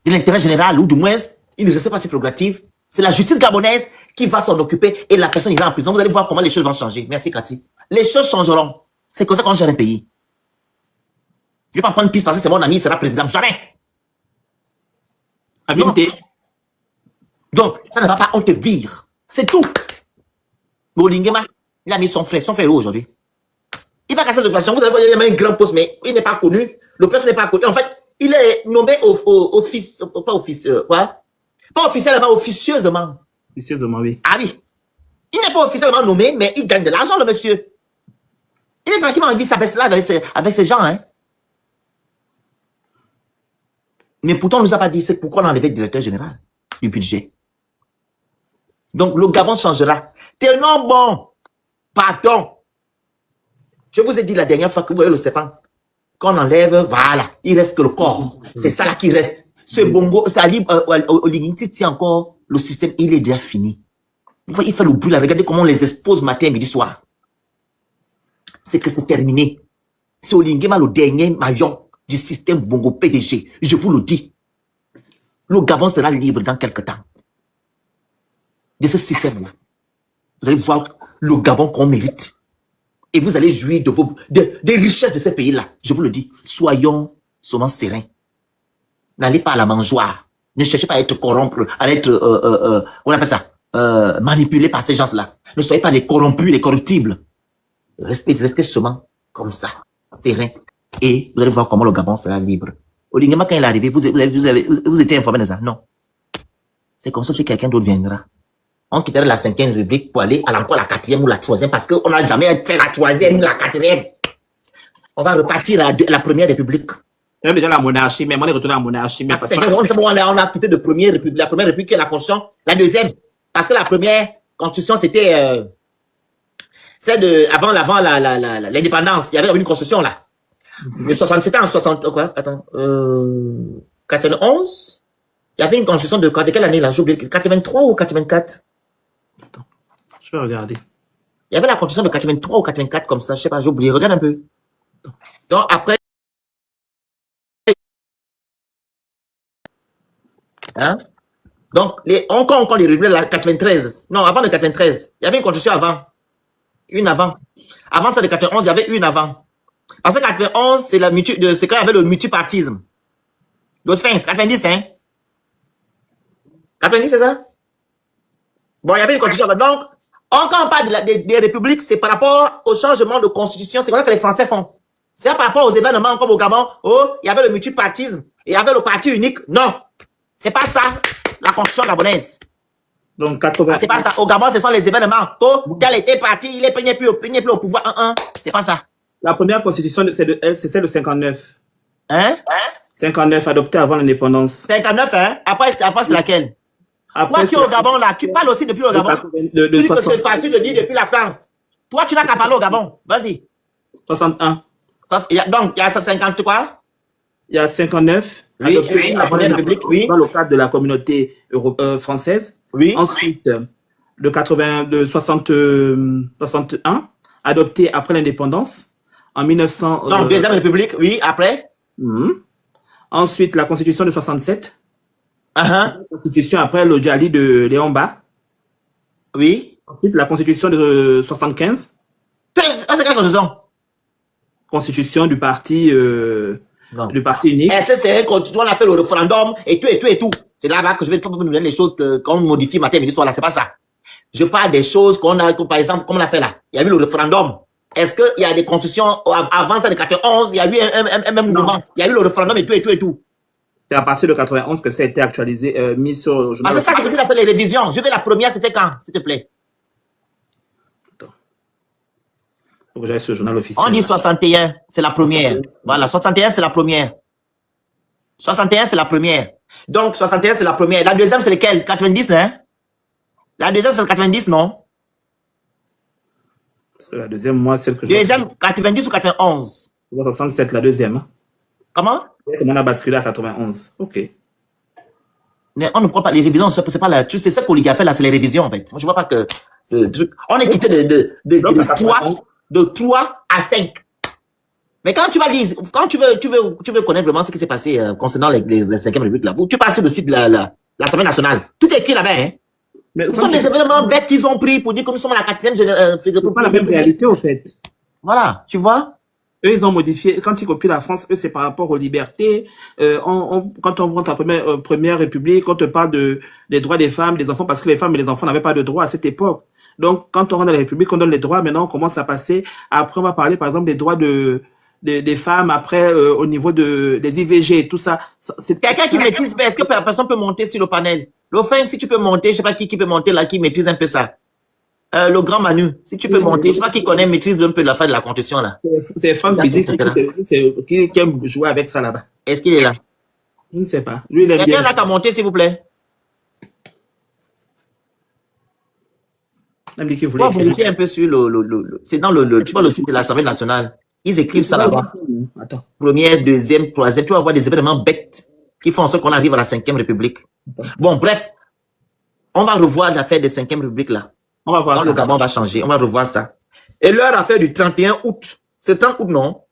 de l'intérêt général, ou du moins il ne respecte pas ses prérogatives, c'est la justice gabonaise qui va s'en occuper et la personne ira en prison. Vous allez voir comment les choses vont changer. Merci, Cathy. Les choses changeront. C'est comme ça qu'on gère un pays. Je ne vais pas prendre piste parce que c'est mon ami, il sera président. Jamais. Donc, ça ne va pas, on te vire. C'est tout. Bolingema, il a mis son frère où aujourd'hui? Il va casser cette occasion. Vous avez vu, il a mis un grand poste, mais il n'est pas connu. Le poste n'est pas connu. En fait, il est nommé pas officiellement, officieusement. Officieusement, oui. Ah oui. Il n'est pas officiellement nommé, mais il gagne de l'argent, le monsieur. Il est tranquillement en vie, ça baisse là avec ces gens, hein. Mais pourtant, on ne nous a pas dit c'est pourquoi on a enlevé le directeur général du budget. Donc, le Gabon changera. Tellement bon. Pardon. Je vous ai dit la dernière fois que vous voyez le serpent. Quand on enlève, voilà, il reste que le corps. C'est ça là qui reste. Ce bongo, ça libre, Oligui tient encore le système, il est déjà fini. Il fait le bruit là, regardez comment on les expose matin, midi, soir. C'est que c'est terminé. C'est Oligui le dernier maillon du système Bongo PDG. Je vous le dis. Le Gabon sera libre dans quelques temps. De ce système-là. Vous allez voir le Gabon qu'on mérite. Et vous allez jouir des richesses de ce pays-là. Je vous le dis. Soyons seulement sereins. N'allez pas à la mangeoire. Ne cherchez pas à être corrompu, à être, on appelle ça, manipulé par ces gens-là. Ne soyez pas les corrompus, les corruptibles. Restez seulement comme ça, serein. Et vous allez voir comment le Gabon sera libre. Oligema, quand il est arrivé, vous étiez informé de ça? Non. C'est comme ça que quelqu'un d'autre viendra. On quitterait la 5e République pour aller à encore la 4e ou la 3e parce qu'on n'a jamais fait la 3e ou la 4e. On va repartir à la 1re République. Il y a déjà la monarchie, mais on est retourné à la monarchie. Mais on a quitté de la 1re République. La 1re République qui est la Constitution. La 2e, parce que la 1re Constitution, c'était avant l'indépendance. Il y avait une Constitution là. C'était en 60, quoi? Attends, 91. Il y avait une Constitution de quelle année là? J'ai oublié. 83 ou 84? Attends, je vais regarder. Il y avait la Constitution de 83 ou 84 comme ça, je sais pas, j'ai oublié. Regarde un peu. Donc après, Hein? Donc, encore les républiques, la 93. Non, avant le 93. Il y avait une constitution avant. Une avant. Avant ça, de 91, il y avait une avant. Parce que 91, c'est quand il y avait le multipartisme. Le Sphinx, 90, hein? 90, c'est ça? Bon, il y avait une constitution. Donc, quand on parle des républiques, c'est par rapport au changement de constitution. C'est comme ça que les Français font. C'est par rapport aux événements comme au Gabon. Oh, il y avait le multipartisme. Et il y avait le parti unique. Non. C'est pas ça, la constitution gabonaise. Donc, 80. C'est pas ça. Au Gabon, ce sont les événements. Oh, tel était parti, il n'est plus au pouvoir. C'est pas ça. La première constitution, c'est celle de 59. Hein? 59, adoptée avant l'indépendance. 59, hein? Après c'est laquelle? Après, Toi qui es au Gabon, là, tu parles aussi depuis le Gabon. De Tu dis que 60. c'est facile de dire depuis la France. Toi, tu n'as qu'à parler au Gabon. Vas-y. 61. Donc, il y a 50 quoi? Il y a 59. Oui, adopté oui, la avant première république, oui. dans le cadre de la communauté française. Oui. Ensuite, de 61, adopté après l'indépendance. En 1900. Donc, deuxième république, oui, après. Ensuite, la constitution de 67. La constitution après le Djali de Léon Mba. Oui. Ensuite, la constitution de 75. C'est quelle constitution? Constitution du parti unique. Est-ce que c'est un constitution, on a fait le référendum et tout. C'est là-bas que je vais nous donner les choses qu'on modifie matin, midi, soir, là, c'est pas ça. Je parle des choses qu'on a, par exemple, comme on a fait là. Il y a eu le référendum. Est-ce qu'il y a des constitutions, avant ça de 91, il y a eu un même mouvement. Il y a eu le référendum et tout. C'est à partir de 91 que ça a été actualisé, mis sur le journal. C'est ça que c'est fait les révisions. Je vais la première, c'était quand, s'il te plaît? Faut que j'aille sur le journal officiel. On dit 61, c'est la première. Voilà, 61, c'est la première. 61, c'est la première. Donc, 61, c'est la première. La deuxième, c'est lequel? 90, hein? La deuxième, c'est le 90, non? Parce que la deuxième, moi, celle que je... Deuxième, 90 ou 91? 67, la deuxième. Hein. Comment? On a basculé à 91. Ok. Mais on ne voit pas les révisions, c'est pas la... C'est ça qu'Oliga fait là, c'est les révisions, en fait. Moi, je vois pas que... On est quitté de 3 à 5. Mais quand tu vas lire, quand tu veux connaître vraiment ce qui s'est passé concernant les 5e République, là, tu passes sur le site de l'Assemblée nationale. Tout est écrit là-bas, hein. Mais ce sont des événements bêtes qu'ils ont pris pour dire que nous sommes à la 4e génération. C'est pas la même réalité, au fait. Voilà, tu vois. Eux, ils ont modifié. Quand ils copient la France, eux, c'est par rapport aux libertés. Quand on rentre en première République, quand on parle des droits des femmes, des enfants, parce que les femmes et les enfants n'avaient pas de droits à cette époque. Donc, quand on rentre dans la République, on donne les droits. Maintenant, on commence à passer. Après, on va parler, par exemple, des droits des femmes. Après, au niveau des IVG et tout ça. C'est quelqu'un qui maîtrise. Est-ce que personne peut monter sur le panel? L'offense, si tu peux monter, je sais pas qui peut monter là, qui maîtrise un peu ça. Le grand Manu, si tu peux monter, je sais pas qui connaît, maîtrise un peu l'affaire de la constitution là. C'est Franck Bizik qui aime jouer avec ça là-bas. Est-ce qu'il est là? Je ne sais pas. Lui, il aime bien. Quelqu'un là qui a monté, s'il vous plaît. Vous vérifiez un peu sur c'est dans tu vois le site de l'Assemblée nationale. Ils écrivent ça là-bas. Attends. Première, deuxième, troisième. Tu vas voir des événements bêtes qui font en sorte qu'on arrive à la 5e République. Bon, bref. On va revoir l'affaire des 5e République là. On va voir ça. Le Gabon va changer. On va revoir ça. Et leur affaire du 31 août. C'est 30 août, non?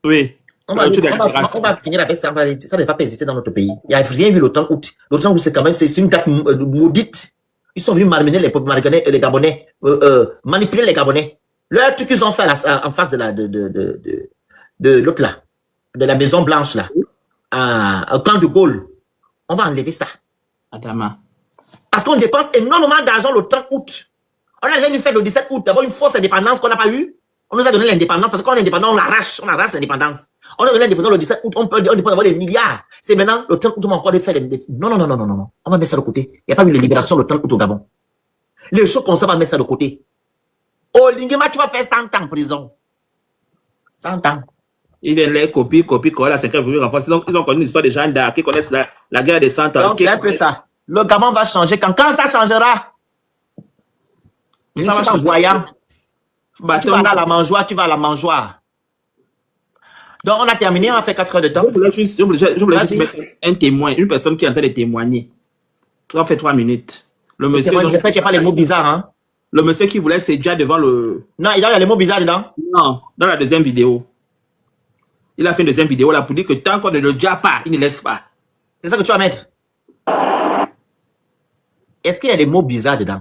Oui. On va finir avec ça. Ça ne va pas exister dans notre pays. Il n'y a rien eu le 30 août. Le 30 août, c'est quand même, c'est une date maudite. Ils sont venus malmener les Gabonais, manipuler les Gabonais. Leur truc qu'ils ont fait en face de l'autre là, de la Maison Blanche là, au camp de Gaulle. On va enlever ça. Adama. Parce qu'on dépense énormément d'argent le 30 août. On a déjà fait le 17 août, d'abord une fausse indépendance qu'on n'a pas eue. On nous a donné l'indépendance parce qu'on est indépendant, on arrache l'indépendance. On a donné l'indépendance le 17 août, on peut avoir des milliards. C'est maintenant le 30 août, on va encore faire des... Non. On va mettre ça de côté. Il n'y a pas eu de libération le 30 août au Gabon. Les choses comme ça, on va mettre ça de côté. Oh, Lingema, tu vas faire 100 ans en prison. 100 ans. Ils viennent les copier la 5e République en France. Ils ont connu l'histoire des gens d'Arc qui connaissent la guerre des 100 ans. Donc, c'est un peu ça. Le Gabon va changer. Quand ça changera, ça va changer. Voyant. Tu vas à la mangeoire, Donc, on a terminé, on a fait 4 heures de temps. Je voulais juste mettre un témoin, une personne qui est en train de témoigner. On fait 3 minutes. Le monsieur. J'espère qu'il n'y a pas les mots bizarres, hein. Le monsieur qui voulait, c'est déjà devant le... Non, il y a les mots bizarres dedans. Non, dans la deuxième vidéo. Il a fait une deuxième vidéo là pour dire que tant qu'on ne le dit pas, il ne laisse pas. C'est ça que tu vas mettre? Est-ce qu'il y a des mots bizarres dedans?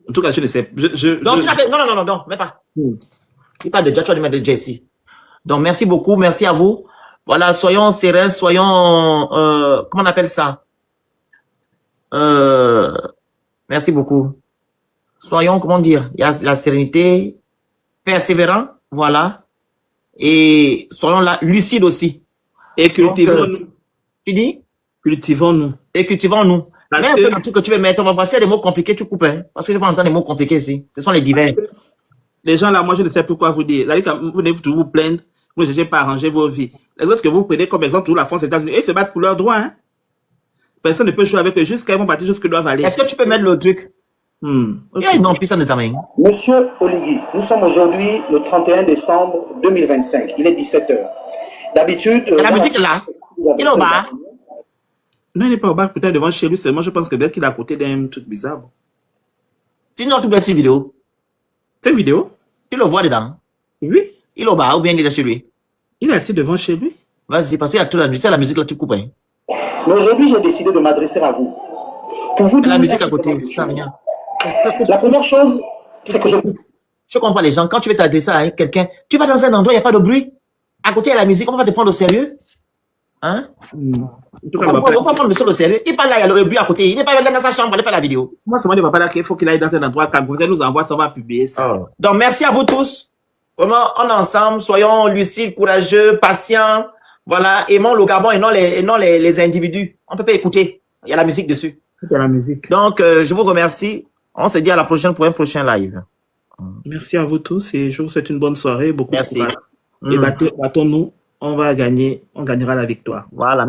En tout cas, je ne sais. Non, tu l'as fait. Non, même pas. Il parle de Jack, tu vas lui mettre de Jesse. Donc, merci beaucoup, merci à vous. Voilà, soyons sereins, soyons, comment on appelle ça? Merci beaucoup. Soyons, comment dire, il y a la sérénité, persévérant, voilà. Et soyons là, lucides aussi. Et cultivons-nous. Tu dis? Cultivons-nous. Et cultivons-nous. Parce Même que- un truc que tu veux mettre, on va voir s'il y a des mots compliqués, tu coupes, hein, parce que je ne vais pas entendre des mots compliqués ici. Ce sont les divers. Les gens là, moi, je ne sais plus quoi vous dire. C'est-à-dire que vous venez toujours vous plaindre, vous ne cherchez pas à arranger vos vies. Les autres que vous prenez comme exemple, toujours la France et les États-Unis, ils se battent pour leurs droits. Hein. Personne ne peut jouer avec eux jusqu'à ils vont partir jusqu'à doivent aller. Est-ce que tu peux mettre le truc? Ok. Yeah, non, puis ça nous amène. Monsieur Oligui, nous sommes aujourd'hui le 31 décembre 2025. Il est 17h. D'habitude... La musique est là. Il est au bar. Non, il n'est pas au bar, peut-être devant chez lui, seulement je pense que peut-être qu'il est à côté d'un truc bizarre. Tu n'as tout bien sur vidéo. Cette vidéo? Tu le vois dedans. Oui. Il est au bar ou bien il est chez lui. Il est assis devant chez lui. Vas-y, parce qu'il y a toute la musique là, tu coupes. Hein. Mais aujourd'hui, j'ai décidé de m'adresser à vous. Pour vous La dire- musique à côté, ça rien. La première chose, c'est que Je comprends les gens, quand tu veux t'adresser à quelqu'un, tu vas dans un endroit, il n'y a pas de bruit. À côté, il y a la musique, on va te prendre au sérieux. Hein? En tout cas, On va prendre monsieur au sérieux. Il parle là, il y a le bruit à côté. Il n'est pas dans sa chambre pour aller faire la vidéo. moi, c'est moi, il ne va pas là qu'il faut qu'il aille dans un endroit calme. Comme ça, il nous envoie, ça on va publier ça. Donc, merci à vous tous. Vraiment, on est ensemble. Soyons lucides, courageux, patients. Voilà, aimons le Gabon et non les individus. On ne peut pas écouter. Il y a la musique dessus. C'est la musique. Donc, je vous remercie. On se dit à la prochaine pour un prochain live. Merci à vous tous et je vous souhaite une bonne soirée. Beaucoup Merci. de courage. Et battons-nous. On va gagner. On gagnera la victoire. Voilà.